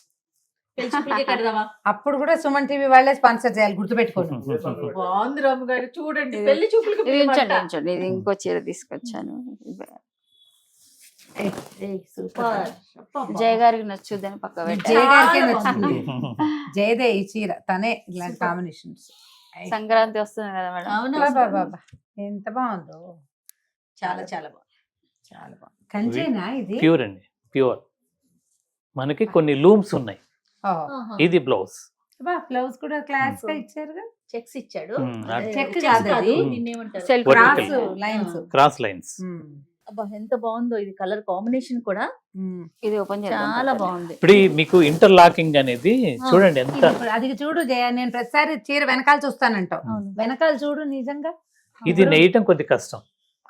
పెళ్లి చూపులకే కడదామా? అప్పుడు కూడా సుమన్ టీవీ వాళ్ళే స్పాన్సర్ చేయాలి, గుర్తుపెట్టుకోండి. బాగుంది రమ్మగారు, చూడండి ఇది- పెళ్లి చూపులకి ఇది ఉంచండి పిలవమంట. ఉంచండి, ఇది ఇంకో చీర తీసుకొచ్చాను. ఏయ్, సూపర్. జయ గారికి నచ్చుద్దని పక్క పెట్టా. జయ గారికే చాలా నచ్చింది. జయదే ఈ చీర, తనే ఇలాంటి కాంబినేషన్స్. సంక్రాంతి వస్తుంది కదా మేడం. అవును, ఎంత బాగుందో, చాలా చాలా బాగుంది. చాలా బాగుంది. కంచేనా ఇది? ప్యూర్ అండి, ప్యూర్. మనకి కొన్ని లూమ్స్ ఉన్నాయి. ఆహా. ఇది బ్లౌజ్. బ్లౌజ్ కూడా క్లాస్ గా ఇచ్చారుగా. చెక్స్ ఇచ్చాడు. అది చెక్ చెక్స్ కాదు అది. నిన్నేమంటారు? Self Vertical. Cross lines. Cross lines. అబ్బా ఎంత బాగుందో ఇది, కలర్ కాంబినేషన్ కూడా ఇది ఓపెన్ చాలా బాగుంది. ఇప్పుడు మీకు ఇంటర్లాకింగ్ అనేది చూడండి ఎంత. అది చూడు జయ, నేను ప్రతిసారి చీర వెనకాల చూస్తానంటావు, అవును. వెనకాల చూడు నిజంగా. ఇది నేయటం కొద్ది కష్టం,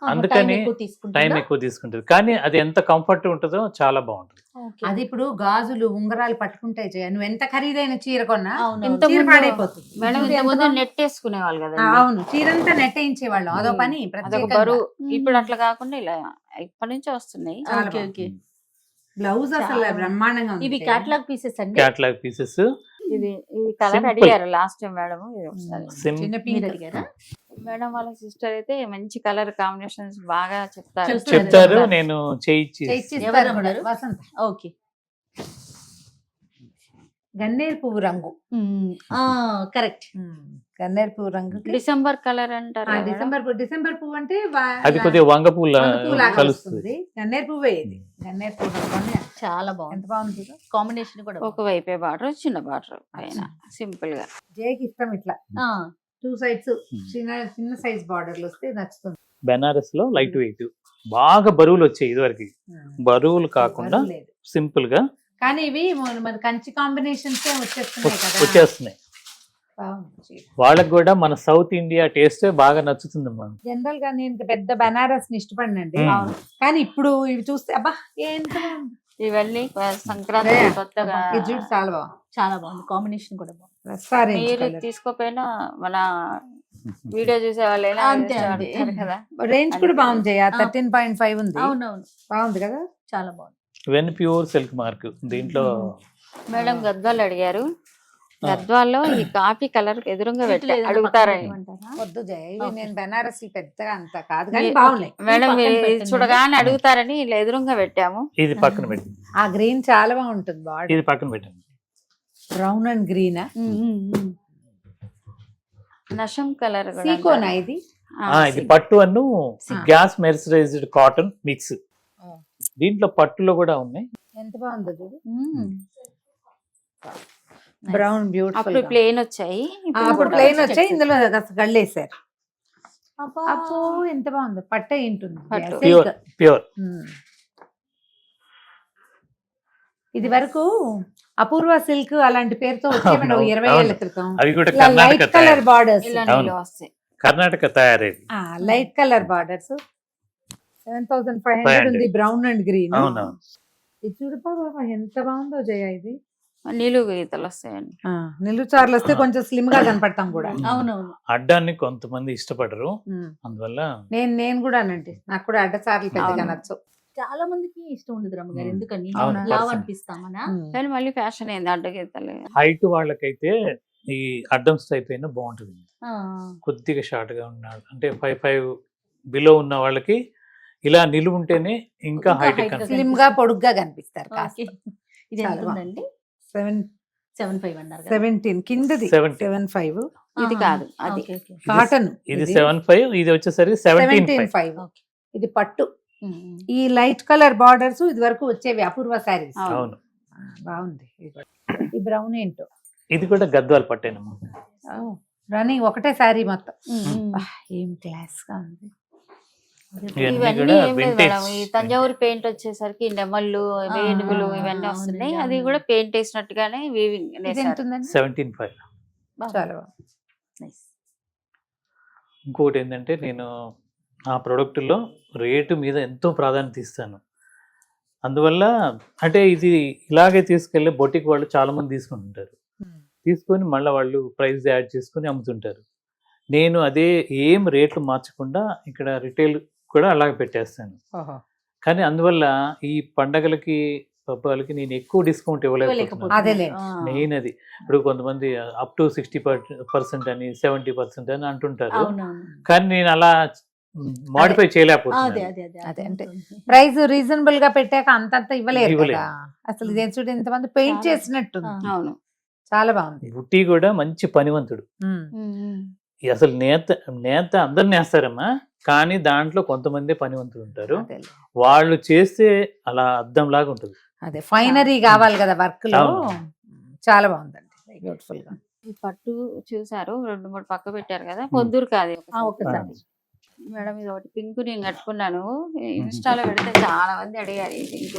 ఆహా, అందుకని టైం ఎక్కువ తీసుకుంటుందా? టైం ఎక్కువ తీసుకుంటుంది. కానీ అది ఎంత కంఫర్ట్ ఉంటుందో చాలా బాగుంటుంది. ఓకే. అది ఇప్పుడు గాజులు ఉంగరాలు పట్టుకుంటాయి జయ, నువ్వు ఎంత ఖరీదైన చీర కొన్నా అవును, ఇంత చీర ముందు- పాడైపోతుంది. మేడం చూడు ఇంత ఎంత ముందు బాగుంది. నెట్ వేసుకునేవాళ్ళు కదా. అవును, చీరంతా నెట్టేయించేవాళ్ళం, అదో పని అదొక ప్రత్యేకంగా. బరువు. ఉమ్. ఇప్పుడు అట్లా కాకుండా ఇలా ఇప్పటి నుంచే వస్తున్నాయి. చాలా ఓకే, బాగుంది. ఓకే. బ్లౌజ్ అసలు చాలా. బ్రహ్మాండంగా ఉంది ఇవి జయ. క్యాటలాగ్ పీసెస్ అండి. క్యాట్లాగ్ పీసెస్ ఇది కలర్ Simple. అడిగారు లాస్ట్ టైం మేడం. ఇది ఒకసారి సింపుల్. చిన్న మీరు పింక్. అడిగారా? మేడం వాళ్ళ సిస్టర్ అయితే మంచి కలర్ కాంబినేషన్స్ బాగా చెప్తారు. చెప్తారు. చెప్తారు, నేను చేయించి చేయిస్తారు ఎవరు కూడా. అన్నారు? వసంత. ఓకే. గన్నేరు పువ్వు రంగు. కరెక్ట్. గన్నేరు పువ్వు రంగు. డిసెంబర్ కలర్ అంటారు కదా మేడం. డిసెంబర్ పువ్వు అంటే అది కొద్దిగా వంగ పూల లాగా కలుస్తుంది. వస్తుంది. గన్నేరు పువ్వే ఇది. గన్నేరు పువ్వు రంగు అని. చాలా బాగుంది. ఎంత బాగుంది చూడు. కాంబినేషన్ కూడా ఒక వైపే బార్డర్, చిన్న బార్డర్ పైన సింపుల్ గా. జయకి ఇష్టం ఇట్లా ఆ, 2 సైడ్స్ చిన్న చిన్న సైజ్ బార్డర్లు వస్తే నచ్చుతుంది. బెనారస్ లో లైట్ వెయిట్, బాగా బరువులు వచ్చాయి ఇదివరకు. బరువులు కాకుండా బరువు లేదు. సింపుల్ గా కానీ ఇవి మన కంచి కాంబినేషన్స్ వచ్చేస్తున్నాయి కదా. వచ్చేస్తున్నాయి. బాగుంది. వాళ్ళకి కూడా మన సౌత్ ఇండియా టేస్ట్ బాగా నచ్చుతుంది మనం. జనరల్ గా నేను పెద్ద బనారస్ ని ఇష్టపడినండి, అవును. కానీ ఇప్పుడు ఇవి చూస్తే అబ్బా ఎంత బాగుంది. ఇవన్నీ సంక్రాంతి అదే. కొత్తగా ఇది చూడు చాలా బాగుంది. చాలా బాగుంది. కాంబినేషన్ కూడా బాగుంది. రెస్టారెంట్ మీరు కలర్. తీసుకోపోయినా మన వీడియో చూసే వాళ్ళు ఎలా అంతే, అంతే. అడుగుతారు కదా. రేంజ్ కూడా బాగుంది జయ. ఆ. 13.5 ఉంది. అవునవును, బాగుంది కదా. చాలా బాగుంది. వెన్ ప్యూర్ సిల్క్ మార్క్ దీంట్లో. మేడం గద్వాలు అడిగారు. గద్వాల్లో ఈ కాఫీ కలర్ ఎదురుగా ఇట్లా పెట్టి ఏదైనా అడుగుతారని. పక్కన పెట్టమంటారా? వద్దు జయ, ఇవి Okay. నేను బనారస్ పెద్దగా అంత కాదు కానీ మీ- బాగున్నాయి. మేడం పక్కన మీరు ఇది పెట్టండి. చూడగానే అడుగుతారని ఇలా ఎదురుగా పెట్టాము. ఇది పక్కన పెట్టండి, ఆ గ్రీన్ చాలా బాగుంటుంది. బాడీ ఇది పక్కన పెట్టండి. Brown and green. నషం కలర్ కూడా సీకోనా అంటారు. ఇది? ఇది పట్టు అన్ను గ్యాస్ మెర్సరైజ్డ్ కాటన్ మిక్స్. దీంట్లో పట్టులో కూడా ఉన్నాయి. ఎంత బాగుందో చూడు. Nice. Brown beautiful. అప్పుడు ప్లేన్ వచ్చాయి. అప్పుడు కూడా ప్లెయిన్ వచ్చాయి. వచ్చాయి, ఇందులో గళ్ళేసారు. అబ్బా. అప్పు ఎంత బాగుందో. పట్ట ఉంటుంది. పట్టు. Silk. Pure pure. ఇది వరకు అపూర్వ సిల్క్ అలాంటి పేరుతో వచ్చేవాడు అవును, 20 ఏళ్ల క్రితం. అవి కూడా లైట్ కర్ణాటక కలర్ తయారు, బార్డర్స్. ఇలా అవును. నీళ్ళు వస్తాయి. కర్ణాటక తయారేది. Light colour borders. 7500 ఉంది. Brown and green. అవునవును. ఇది చూడు బాబా ఎంత బాగుందో జయ. ఇది నీళ్ళు గీతలు వస్తాయండి. నిలుచార్లు వస్తే కొంచెం స్లిమ్ గా కనపడతాం కూడా. అవునవును. అడ్డాన్ని కొంతమంది ఇష్టపడరు, ఉమ్. అందువల్ల నేను కూడా అనండి, నాకు కూడా అడ్డసార్లు పెద్దగా అవును. నచ్చు. చాలా మందికి ఇష్టం ఉండదు రమ్మగారు. ఉమ్. ఎందుకని అవును, లావ్ person. అనిపిస్తామనా? కానీ మళ్ళీ ఫ్యాషన్ అయింది అడ్డ గీతలు. హైట్ వాళ్ళకైతే ఈ అడ్డం స్టైప్ అయినా బాగుంటుంది. ఆ, కొద్దిగా షార్ట్ గా ఉన్నాడు అంటే 5'5" బిలో ఉన్న వాళ్ళకి ఇలా నిలువు ఉంటేనే ఇంకా ఇంకా హైట్ height గా స్లిమ్ గా పొడుగ్గా కనిపిస్తారు. ఓకే. ఇది చాలా ఎంత ఉందండి? 7.5 అన్నారు కదా? 17 కిందది 70. 7.5 ఇది ఆహా. కాదు, అది. Okay, okay. కాటన్. ఇది 7'5", ఇది వచ్చేసరికి 17'5". 17.5. ఓకే. ఇది పట్టు. ఉమ్, ఉమ్. ఈ లైట్ కలర్ బార్డర్స్ ఇది వరకు వచ్చేవి అపూర్వ శారీస్. అవును. అవును. బాగుంది. ఈ బ్రౌన్ ఏంటో ఇది కూడా గద్వాల్ పట్టేనమ్మా. రన్నింగ్ ఒకటే శారీ మొత్తం. ఉమ్, ఉమ్. ఏం క్లాస్ గా ఉంది. ఇవన్నీ ఇవన్నీ కూడా ఏం లేదు vintage. మేడం. ఈ తంజావూరు పెయింట్ వచ్చేసరికి నెమళ్ళు, ఏనుగులు ఇవన్నీ అవునండి, వస్తున్నాయి. అవును. అది కూడా పెయింట్ వేసినట్టుగానే వీవింగ్ ఇది ఎంత ఉందండి? 17.5. చాలా బాగుంది. Nice. ఇంకోటి ఏంటంటే నేను ఆ ప్రోడక్ట్లో రేటు మీద ఎంతో ప్రాధాన్యత ఇస్తాను. అందువల్ల అంటే ఇది ఇలాగే తీసుకెళ్ళి బొటిక్ వాళ్ళు చాలా మంది తీసుకుంటుంటారు. తీసుకొని మళ్ళీ వాళ్ళు ప్రైస్ యాడ్ చేసుకొని అమ్ముతుంటారు. నేను అదే ఏం రేట్లు మార్చకుండా ఇక్కడ రిటైల్ కూడా అలాగే పెట్టేస్తాను. ఓహో. కానీ అందువల్ల ఈ పండగలకి పబ్బాలకి నేను ఎక్కువ డిస్కౌంట్ ఇవ్వలేకపోతున్నాను. అదేలే. మెయిన్ అది. ఇప్పుడు కొంతమంది అప్ టు 60% అని 70% అని అంటుంటారు. అవునవును. కానీ నేను అలా మాడిఫై అదే చేయలేకపోతున్నాను. అదే అదే అదే అంటే ఉంటుంది. ప్రైస్ రీజనబుల్ గా పెట్టాక అంతంత ఇవ్వలేరు ఇవ్వలేరు. కదా. అసలు ఇదేం చూడు ఇంతమంది పెయింట్ చాలా. చేసినట్టుంది. అవును. చాలా బాగుంది. బుట్టి కూడా మంచి పనివంతుడు. అసలు నేత అందరు నేస్తారమ్మా, కానీ దాంట్లో కొంతమంది పనివంతులు ఉంటారు. అదేలే. వాళ్ళు చేస్తే అలా అద్దం లాగా ఉంటుంది. అదే ఫైనరీ కావాలి కదా వర్క్ లో. అవును. చాలా బాగుందండి, బ్యూటిఫుల్ గా. ఈ పట్టు చూసారు 2-3 పక్క పెట్టారు కదా, పొద్దురు కాదు ఒకసారి మేడం. ఇది ఒకటి పింక్ నేను కట్టుకున్నాను, ఇన్స్టాలో పెడితే చాలా మంది అడిగారు ఈ పింక్.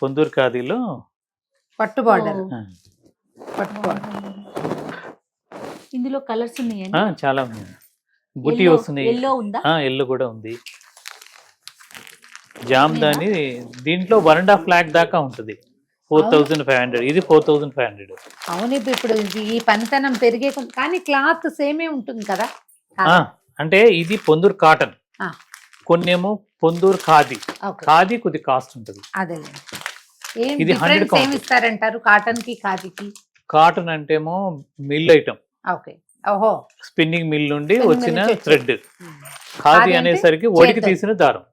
పొందూరు ఖాదీలో పట్టు బార్డర్. ఆ, పట్టు బార్డర్. ఇందులో కలర్స్ ఉన్నాయండి. చాలా ఉన్నాయి. బుట్టి వస్తున్నాయి. ఎల్లో ఉందా? ఎల్లో కూడా ఉంది. జామ్దాని దీంట్లో 1.5 lakh దాకా ఉంటుంది. 4,500. ఇది 4,500. అవును, ఇప్పుడు ఈ పనితనం పెరిగే కానీ క్లాత్ సేమే ఉంటుంది కదా. అంటే ఇది పొందూరు కాటన్, ఆ. కొన్నేమో పొందూరు ఖాదీ. ఓకే. ఖాదీ కొద్ది కాస్ట్ ఉంటుంది. అదే ఏం ఇది 100 డిఫరెన్స్ ఏమి ఇస్తారంటారు కాటన్ కి ఖాదీకి? కాటన్ అంటేమో మిల్ ఐటమ్, ఓకే. ఓహో. స్పిన్నింగ్ మిల్ నుండి Spinning వచ్చిన mill నుంచి థ్రెడ్. ఖాదీ ఖాదీ అంటే అనేసరికి ఒడికి చేత్తో. తీసిన దారం.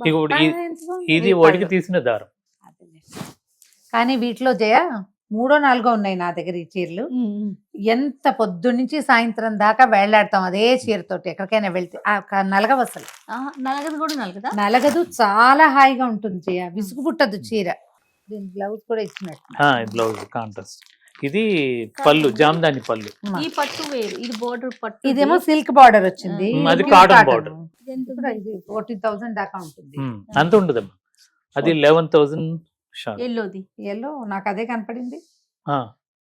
ఇప్పుడు ఇది ఒడికి తీసిన దారం. కానీ వీటిలో జయ 3-4 ఉన్నాయి నా దగ్గర ఈ చీరలు. ఎంత పొద్దున్నుంచి సాయంత్రం దాకా వేళ్లాడతాం అదే చీరతోటి. ఎక్కడికైనా వెళ్తే నలగవు అసలు. నలగదు కూడా నలగదా? నలగదు, చాలా హాయిగా ఉంటుంది జయ, విసుగు పుట్టదు చీర. దీని బ్లౌజ్ కూడా ఇచ్చినట్టు. Blouse contrast. ఇది పళ్ళు, జామ్దాని పళ్ళు. ఈ పట్టు వేరు, ఇది బోర్డర్ పట్టు. ఇదేమో సిల్క్ బార్డర్ వచ్చింది. అది Pure cotton cotton. border. ఇది కూడా ఇది 14,000 దాకా ఉంటుంది. అంత ఉండదమ్మా. అది 11,000 షార్ట్. ఎల్లోది. ఎల్లో నాకు అదే కనపడింది. ఆ,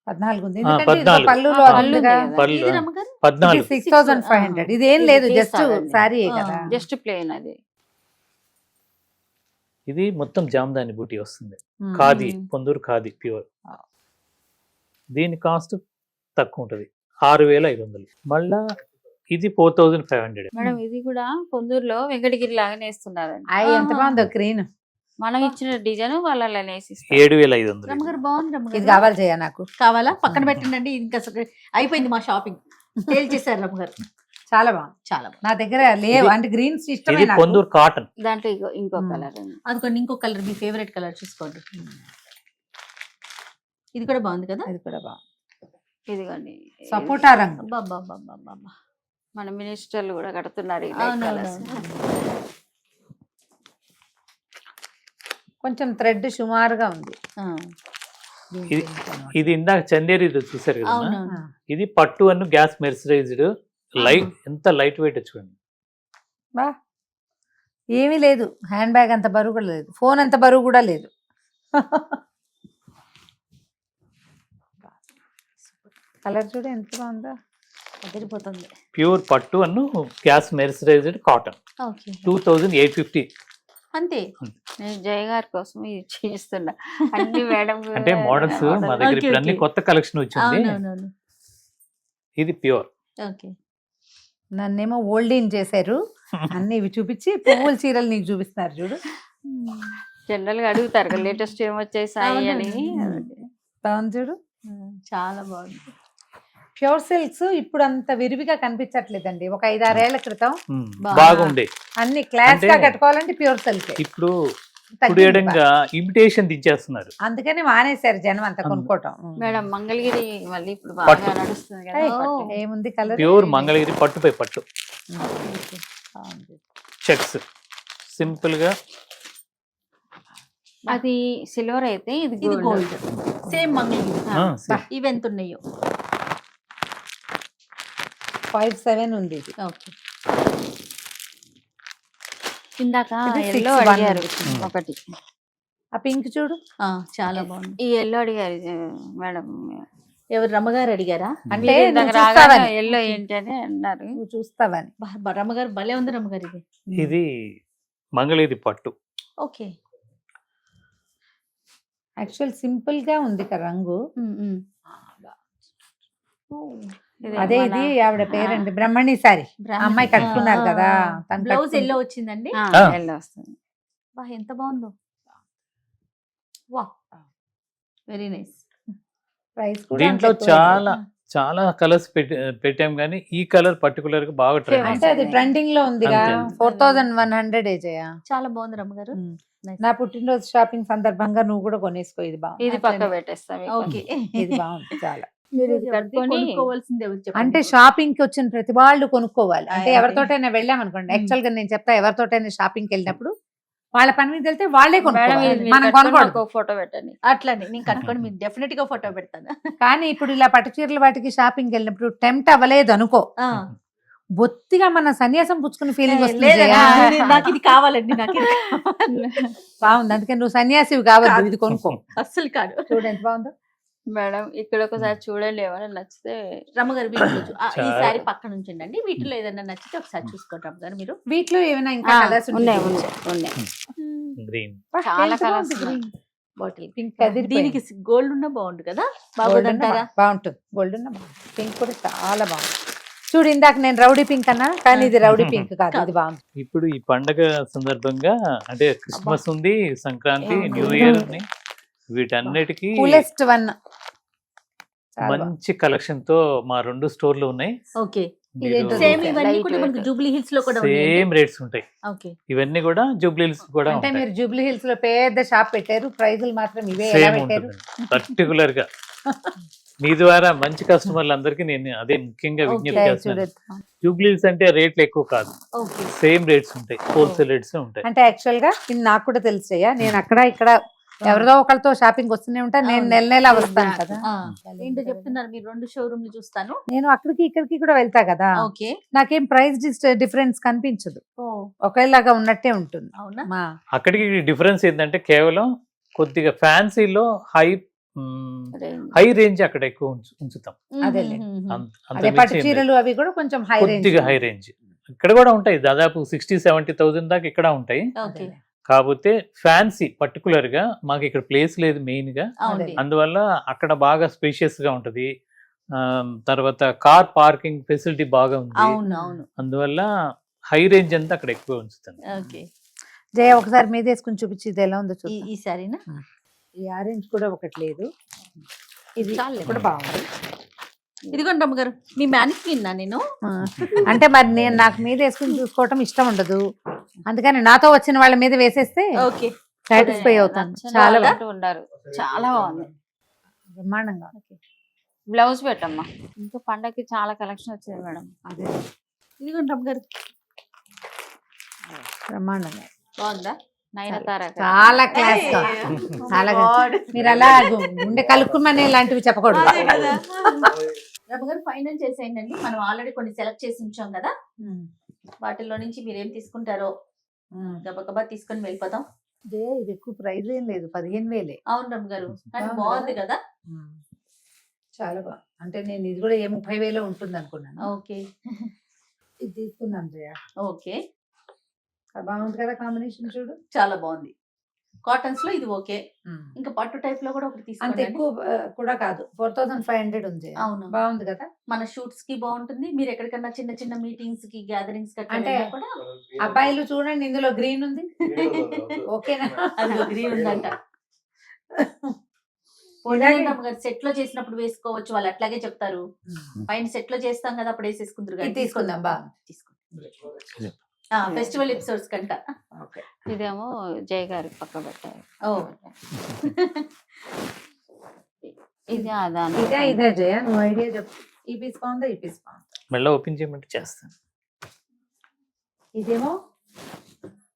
14 ఉంది. ఆ, ఎందుకంటే 14. ఇదిగో పళ్ళులో పళ్ళు అందుగా ఉంది కదా. పళ్ళు ఇది రమ్మగారు? 14. 6,500. ఇదేం ఇది లేదు, జస్ట్ తీస్తారండి. సారీ కదా. జస్ట్ ప్లేన్ అది. ఇది మొత్తం జామ్దాని బూటీ వస్తుంది. ఉమ్. ఖాదీ, పొందూరు ఖాదీ ప్యూర్. దీని కాస్ట్ తక్కువ ఉంటుంది, 6,500. మళ్ళా ఇది 4,500. మేడం ఇది కూడా పొందూరులో వెంకటగిరి లాగానే వేస్తున్నారండి. ఎంత బాగుందో గ్రీన్. మనం ఇచ్చిన డిజైన్ వాళ్ళ వేసిస్తారు. 7,500. రమ్మగారు బాగుంది. ఇది రమ్మగారు కావాలి జయ నాకు. కావాలా? పక్కన పెట్టండి. ఇంకా అసలు అయిపోయింది మా షాపింగ్. సేల్ చేశారు రమ్మగారు. చాలా బాగుంది. చాలా బాగుంది. నా దగ్గర లేవు అంటే గ్రీన్స్ ఇష్టమే ఇది నాకు. పొందూరు కాటన్. దాంట్లో ఇంకో మ్మ్. కలర్ ఉంది. అందుకని ఇంకో కలర్, మీ ఫేవరెట్ కలర్ చూసుకోండి. ఇది కూడా బాగుంది కదా? ఇది కూడా బాగుంది. ఇదిగోండి. సపోటా రంగు. అబ్బబ్బబ్బబ్బబ్బ. మన మినిస్టర్లు కూడా కడుతున్నారు ఈ అవును, colours. అవును. కొంచెం థ్రెడ్ సుమారుగా ఉంది. ఆ, ఇది ఇందాక చందేరి చూసారు కదా, అవునవును. ఇది పట్టు అను గ్యాస్ మెర్సరైజ్డ్. ఎంత లైట్ వెయిట్ చూడండి. బా ఏమీ లేదు, హ్యాండ్ బ్యాగ్ అంత బరువు కూడా లేదు, ఫోన్ అంత బరువు కూడా లేదు. కలర్ చూడ ఎంత బాగుందా. అదిరిపోతుంది. ప్యూర్ పట్టు అను గ్యాస్ మెర్సరైజ్డ్ కాటన్. ఓకే. 2,850. అంతే. నేను జయ గారి కోసం ఇది చేస్తున్నా. అన్ని మేడం అంటే మోడల్స్ మా దగ్గర Okay, ఇప్పుడు అన్ని okay. కొత్త కలెక్షన్ వచ్చింది. అవునవునవును. ఇది ప్యూర్. ఓకే. నన్నేమో ఓల్డీన్ చేశారు, అన్ని ఇవి చూపించి పువ్వుల చీరలు నీకు చూపిస్తున్నారు చూడు. జనరల్ గా అడుగుతారు కదా లేటెస్ట్ ఏమొచ్చాయి సాయి అని. బాగుంది చూడు. చాలా బాగుంది. ప్యూర్ సిల్క్స్ ఇప్పుడు అంత విరివిగా కనిపించట్లేదండి. ఒక 5-6 ఏళ్ల క్రితం బాగుండే. అన్ని క్లాస్ గా అంటే కట్టుకోవాలంటే ప్యూర్ సిల్క్. ఇప్పుడు ఏడంగా ఇమిటేషన్ దించేస్తున్నారు. అందుకని మానేశారు జనం అంతా కొనుక్కోవటం. మేడం మంగళగిరి మళ్ళీ ఇప్పుడు పట్టు. బాగా నడుస్తుంది కదా. ఏయ్, పట్టు. ఏముంది కలర్. ప్యూర్ మంగళగిరి పట్టుపై పట్టు చెక్స్ సింపుల్ గా. అది సిల్వర్ అయితే ఇది ఇది గోల్డ్. గోల్డ్. సేమ్ మంగళగిరి. ఇవి ఎంత ఉన్నాయో? 5,700 ఉంది ఇది. ఓకే. ఇందాక ఇది ఎల్లో 6,100 అడిగారు వచ్చింది. ఒకటి. ఆ పింక్ చూడు. చాలా బాగుంది. ఈ ఎల్లో అడిగారు మేడం. ఎవరు? రమ్మగారు అడిగారా? అంటే మీరు ఇందాక నువ్వు రాగానే చూస్తావని. ఎల్లో ఏంటి అని అన్నారు. నువ్వు చూస్తావని. రమ్మగారు భలే ఉంది. రమ్మగారు ఇది. ఇది మంగళగిరి పట్టు. ఓకే. యాక్చువల్ సింపుల్ గా ఉంది కదా రంగు. ఇది అదే మన- ఇది ఆవిడ పేరండి బ్రహ్మణి సారీ. అమ్మాయి కట్టుకున్నారు కదా, తను బ్లౌజ్ కట్టుకుంది. ఎల్లో వచ్చిందండి. yellow వస్తుంది. వా, ఎంత బాగుందో. వా, వెరీ నైస్. ప్రైస్ కూడా దీంట్లో అంత ఎక్కువ చాలా చాలా కలర్స్ పెట్టాం కానీ ఈ కలర్ పర్టికులర్ గా బాగా లేదు. ట్రెండ్ అంటే అది ట్రెండింగ్ లో ఉందిగా. అంతే. 4100 ఏజయా. చాలా బాగుంది రమ్మగారు. నా పుట్టినరోజు షాపింగ్ సందర్భంగా నువ్వు కూడా కొనేసుకో. ఇది బాగుంది. ఇది పక్క పెట్టేస్తాం మీకు. ఓకే. ఇది బాగుంది చాలా. మీరు ఇది కట్టుకొని కొనుక్కోవాల్సింది ఎవరు చెప్పండి? అంటే షాపింగ్ కి వచ్చిన ప్రతి వాళ్ళు కొనుక్కోవాలి. అంటే అదే. ఎవరితోటైనా వెళ్ళాం అనుకోండి, మ్మ్. యాక్చువల్ గా నేను చెప్తా, ఎవరితోటైనా షాపింగ్ కి వెళ్ళినప్పుడు వాళ్ళ పని మీద వెళ్తే వాళ్ళే మేడం కొనుక్కోవాలి, ఇది మీరు మనం కట్టుకొని కొనకూడదు. ఒక ఫోటో పెట్టండి. అట్లనే నేను కట్టుకొని మీకు డెఫినెట్ గా ఫోటో పెడతాను. కానీ ఇప్పుడు ఇలా పట్టు చీరల వాటికి షాపింగ్ వెళ్ళినప్పుడు టెంప్ట్ అవ్వలేదు అనుకో, ఆ. బొత్తిగా మన సన్యాసం పుచ్చుకునే ఫీలింగ్ వస్తుంది. లేదండి, జయ. నాకు ఇది కావాలండి, నాకు ఇది కావాలి. బాగుంది. అందుకని నువ్వు సన్యాసివి కావద్దు, ఇది కొనుక్కో. అస్సలు కాదు. చూడు ఎంత బాగుందో. మేడం ఇక్కడ ఒకసారి చూడండి, ఏమైనా నచ్చితే రమ్మగారు వీటిలో ఈ చాలా. సారీ పక్కన ఉంచండి. వీటిలో ఏదైనా నచ్చితే ఒకసారి చూసుకోండి రమ్మగారు మీరు. వీటిలో ఏమైనా ఇంకా కలర్స్ ఉన్నాయి ఉన్నాయి. గ్రీన్. చాలా కలర్స్ బాటిల్ పింక్ దీనికి గోల్డ్ ఉన్నా బాగుండు కదా, బాగుందంటారా? బాగుంటుంది. గోల్డ్ పింక్ కూడా చాలా బాగుంది. చూడు ఇందాక నేను రౌడీ పింక్ అన్నా, కానీ ఇది రౌడీ పింక్ కాదు, ఇది బాగుంది. ఇప్పుడు ఈ పండగ సందర్భంగా అంటే క్రిస్మస్ ఉంది, సంక్రాంతి, అవును. న్యూ ఇయర్ ఉన్నాయి. వీటన్నిటికీ కూలెస్ట్ వన్. మంచి కలెక్షన్ తో మా 2 స్టోర్లు ఉన్నాయి. ఓకే. ఇదేంటో సేమ్ Light ఇవన్నీ కూడా మనకి weight. జూబ్లీ హిల్స్ లో కూడా సేమ్ రేట్స్ ఉంటాయి. ఓకే. ఇవన్నీ కూడా జూబ్లీ హిల్స్ కూడా అంటే ఉంటాయి. మీరు జూబ్లీ హిల్స్ లో పెద్ద షాప్ పెట్టారు, ప్రైజులు మాత్రం ఇవే ఎలా సేమ్ పెట్టారు? ఉంటుంది పర్టికులర్ గా. మీ ద్వారా మంచి కస్టమర్లు అందరికీ నేను అదే ముఖ్యంగా Okay. విజ్ఞప్తి చేస్తున్నాను. జూబ్లీ హిల్స్ అంటే రేట్లు ఎక్కువ కాదు, ఓకే. సేమ్ రేట్స్ ఉంటాయి, హోల్సేల్ రేట్స్ ఉంటాయి. అంటే యాక్చువల్ గా ఇది నాకు కూడా తెలుసయ్యా, నేను అక్కడ ఇక్కడ ఎవరిదో ఒకరితో షాపింగ్ వస్తూనే ఉంటాను. నేను నెల నెల వస్తాను కదా. ఏంటో చెప్తున్నారు మీరు, 2 షోరూమ్లు చూస్తాను. నేను అక్కడికి ఇక్కడికి కూడా వెళ్తా కదా, ఓకే. నాకేం ప్రైస్ డిఫరెన్స్ కనిపించదు, ఓ, ఒకేలాగా ఉన్నట్టే ఉంటుంది. అవునా? మా అక్కడికి డిఫరెన్స్ ఏంటంటే కేవలం కొద్దిగా ఫ్యాన్సీలో హై range. రేంజ్ అక్కడ ఎక్కువ ఉంచుతాం. అదేలే. అంత అదే మించి పట్టు ఏం లేదు. చీరలు అవి కూడా కొంచెం హై రేంజ్. కొద్దిగా హై రేంజ్ ఇక్కడ కూడా ఉంటాయి, దాదాపు 60,000-70,000 దాకా ఇక్కడ ఉంటాయి. ఓకే. కాకపోతే ఫ్యాన్సీ పర్టికులర్ గా మాకు ఇక్కడ ప్లేస్ లేదు మెయిన్ గా, అవునండి. అందువల్ల అక్కడ బాగా స్పేషియస్ గా ఉంటది. తర్వాత కార్ పార్కింగ్ ఫెసిలిటీ బాగా ఉంది, అవును అవును. అందువల్ల హై రేంజ్ అంతా అక్కడ ఎక్కువ ఉంచుతాను. ఓకే. జయ ఒకసారి మీద వేసుకుని చూపించి ఇది ఎలా ఉందో చూద్దాం. ఈ సారీనా? ఈ ఆరెంజ్ కూడా ఒకటి లేదు, ఇది చాలులే. కూడా బాగుంది. ఇదిగోండి రమ్మగారు, మీ మ్యానిక్విన్ నేను. ఆ, అంటే మరి నేను నాకు మీద వేసుకుని చూసుకోవటం ఇష్టం ఉండదు, అందుకని నాతో వచ్చిన వాళ్ళ మీద వేసేస్తే ఓకే. సాటిస్ఫై అవుతాను. నచ్చిన చాలా వాళ్ళు బాగా అంటూ ఉన్నారు. చాలా బాగుంది. బ్రహ్మాండంగా ఉంది. బ్లౌజ్ పెట్టమ్మా. ఇంకా పండగకి చాలా కలెక్షన్ వచ్చింది మేడం. అదే ఇదిగోండి రమ్మగారు, బ్రహ్మాండంగా బాగుందా? నయనతార కదా. చాలా క్లాస్ గా Oh చాలా my God. మీరు అలా గుండె కలుక్కుమనే లాంటివి చెప్పకూడదు. అదే కదా. రమ్మగారు ఫైనల్ చేసేయండి. మనం ఆల్రెడీ కొన్ని సెలెక్ట్ చేసి ఉంచాం కదా, వాటిల్లో నుంచి మీరు ఏం తీసుకుంటారో గబగబా తీసుకొని వెళ్ళిపోతాం. ఇదే ఇది ఎక్కువ ప్రైస్ ఏం లేదు, 15,000. అవును రమ్మగారు, కానీ బాగుంది బాగుంది కదా. చాలా బాగుంది. అంటే నేను ఇది కూడా 30,000 ఉంటుంది అనుకున్నాను. ఓకే. ఇది తీసుకుందాం జయ. ఓకే, బాగుంది కదా కాంబినేషన్, చూడు చాలా బాగుంది. కాటన్స్ లో ఇది ఓకే. ఇంకా పట్టు టైప్ లో కూడా ఒకటి అంత తీసుకోండి. ఎక్కువ కూడా కాదు, 4,500 ఉంది. అవును. బాగుంది కదా. మన షూట్స్ కి బాగుంటుంది. మీరు ఎక్కడికన్నా చిన్న చిన్న మీటింగ్స్ కి గ్యాదరింగ్స్ కి అంటే కూడా అబ్బాయిలు చూడండి, ఇందులో గ్రీన్ ఉంది. ఓకేనా? అది గ్రీన్ ఉందంట. సెట్ లో చేసినప్పుడు వేసుకోవచ్చు, వాళ్ళు అట్లాగే చెప్తారు. పైన సెట్ లో చేస్తాం కదా, అప్పుడు వేసేసుకుందరు. ఇది తీసుకుందాం, బాగా తీసుకుందాం. ఫెస్టివల్ ఎపిసోడ్స్ కంట. ఓకే. ఇదేమో జయ గారి పక్క పెట్టారు. ఓ, ఇది దాని ఇదే జయ, నువ్వు ఐడియా చెప్పు. ఈ పీస్ బాగుందా, ఈ పీస్ బాగుందా? మళ్ళీ ఓపెన్ చేయమంటే చేస్తాను. ఇదేమో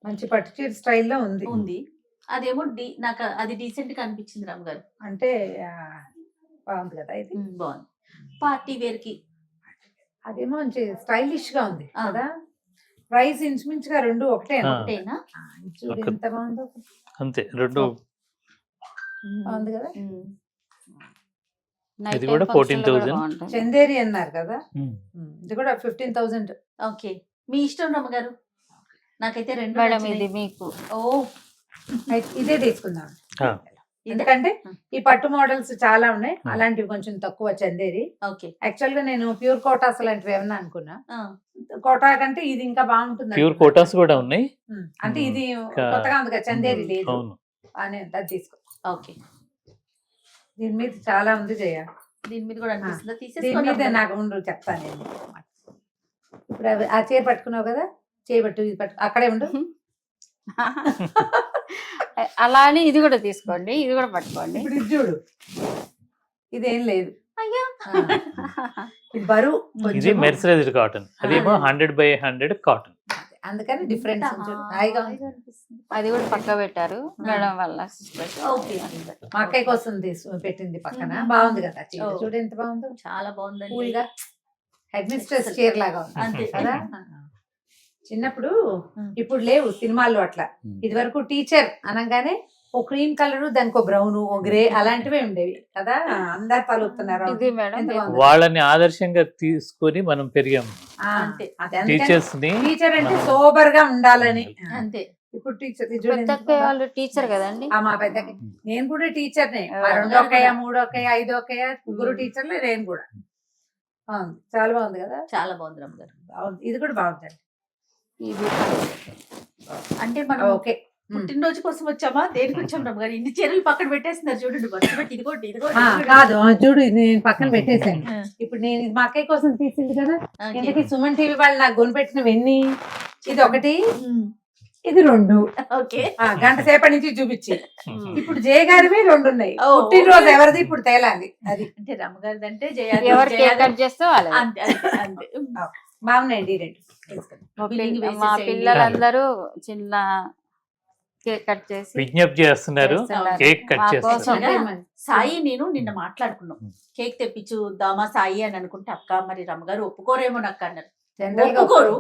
మంచి పట్టు చీర స్టైల్లో ఉంది. ఉంది. అదేమో నాకు అది డీసెంట్ గా అనిపించింది రామ్ గారు. అంటే బాగుంది కదా ఇది. బాగుంది. పార్టీ వేర్ కి అదేమో మంచి స్టైలిష్ గా ఉంది ఆ. కదా. ప్రైస్ ఇంచుమించుగా 2 ఒకటే. ఒకటేనా? చూడు ఎంత బాగుందో. అంతే, 2 బాగుంది కదా. నైట్ ఇది టైం కూడా ఫంక్షన్ లో 14,000. బాగుంటుంది. చందేరి అన్నారు కదా, ఇది కూడా 15,000. ఓకే, మీ ఇష్టం రమ్మ గారు. నాకైతే 2 మేడం నచ్చినాయి. ఇది మీకు ఓ, ఇదే తీసుకుందాం. ఎందుకంటే ఈ పట్టు మోడల్స్ చాలా ఉన్నాయి, Hmm. అలాంటివి కొంచెం తక్కువ చందేరి. ఓకే. యాక్చువల్ గా నేను ప్యూర్ కోటాస్ లాంటివి ఏమన్నా అనుకున్నా, కోటా కంటే ఇది ఇంకా బాగుంటుంది ప్యూర్ అనుకున్నా. కోటాస్ కూడా ఉన్నాయి. అంటే ఇది ఇంకా- కొత్తగా ఉంది కదా, చందేరి లేదు అవును. అని అది తీసుకో. ఓకే. దీని మీద చాలా ఉంది జయ, దీని మీద కూడా అనిపిస్తుందా? దీని తీసేసుకోండి మీద అమ్మగారు. నాకు ఉండు చెప్తాను నేను. ఇప్పుడు ఆ చీర పట్టుకున్నావు కదా, చేయబట్టు ఇది పట్టు అక్కడే ఉండు. అలా అని ఇది కూడా తీసుకోండి, ఇది కూడా పట్టుకోండి. ఇప్పుడు ఇది చూడు, ఇదేం లేదు. అయ్యో. ఇది బరువు ఇది కొంచెం. మెర్సరైజ్డ్ కాటన్, అదేమో 100/100 కాటన్. అందుకని డిఫరెన్స్ హాయిగా ఉంది. అనిపిస్తుంది. అది కూడా పక్క పెట్టారు మేడం వాళ్ళ సిస్టర్. ఓకే. మా అక్కయ్య కోసం పెట్టింది పక్కన, బాగుంది కదా చీర, ఓ. చూడు ఎంత బాగుందో, చాలా బాగుందండి. కూల్ గా హెడ్ మిస్ట్రెస్ చీర లాగా ఉంది అంతే కదా. చిన్నప్పుడు Hmm. ఇప్పుడు లేవు సినిమాల్లో అట్లా, ఇది వరకు టీచర్ అనగానే ఓ క్రీమ్ కలర్, దానికి ఓ బ్రౌన్, ఓ గ్రే అలాంటివే ఉండేవి కదా, అందరు తలుపుతున్నారు. ఇది మేడం ఎంత బాగుంది. వాళ్ళని ఆదర్శంగా తీసుకొని మనం పెరిగాం. అంతే. టీచర్స్ ని టీచర్ అంటే సోబర్ గా ఉండాలని. అంతే. ఇప్పుడు టీచర్ పెద్దక్క వాళ్ళు టీచర్ కదండి. మా పెద్దకి నేను కూడా టీచర్నే, ఎవరు? 2 ఒక్కయ్య 3 ఒక్కయ్య 5 ఒక్కయ్య 3 టీచర్లే, నేను కూడా. బాగుంది, చాలా బాగుంది కదా. చాలా బాగుంది రమ్మగారు. బాగుంది, ఇది కూడా బాగుందండి. ఇది అంటే మనం ఓకే. పుట్టినరోజు కోసం వచ్చామా, దేనికి వచ్చాం రమ్మగారు? ఇన్ని చీరలు పక్కన పెట్టేస్తున్నారు చూడండి, బట్టి ఇదిగోటి ఇదిగోటి. కాదు చూడు, ఇది నేను పక్కన పెట్టేశాను. ఇప్పుడు నేను ఇది మా అక్కయ్య కోసం తీసింది కదా, ఎందుకు సుమన్ టీవీ వాళ్ళు నాకు కొనిపెట్టినవి ఎన్ని, ఇది 1, ఇది 2, ఓకే. గంట సేపటి నుంచి చూపించి. ఇప్పుడు జయ గారివి 2 ఉన్నాయి. ఓ. పుట్టినరోజు ఎవరిది ఇప్పుడు తేలాలి. అది అంటే రమ్మగారిది అంటే ఎవరు కేక్ కట్ చేస్తే వాళ్ళు. అంతే అంతే అంతే. బాగున్నాయండి ఈ 2. బిల్లింగ్ మా వేసేసేయండి. పిల్లలందరూ చిన్న కేక్ కట్ చేసి విజ్ఞప్తి చేస్తున్నారు, చేస్తున్నారు. కేక్ కట్ మా చేస్తారు. కోసం. సాయి నేను నిన్న మాట్లాడుకున్నాం, కేక్ తెప్పించుద్దామా సాయి అని అనుకుంటే, అక్క మరి రమ్మగారు ఒప్పుకోరేమో నాకు అన్నారు. ఒప్పుకోరు,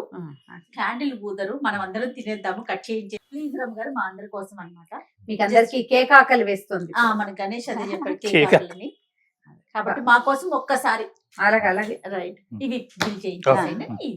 క్యాండిల్ పూదరు, మనం అందరం తినేద్దాము, కట్ చేయించే ప్లీజ్ రమ్మగారు, మా అందరి కోసం అన్నమాట. మీకు అందరికి కేక్ ఆకలి వేస్తుంది. మన గణేష్ అదే చెప్పాడు కేక్ కేక్ ఆకలిని. కాబట్టి మా కోసం ఒక్కసారి అలాగే అలాగే. రైట్ ఇవి బిల్ చేయించేయండి.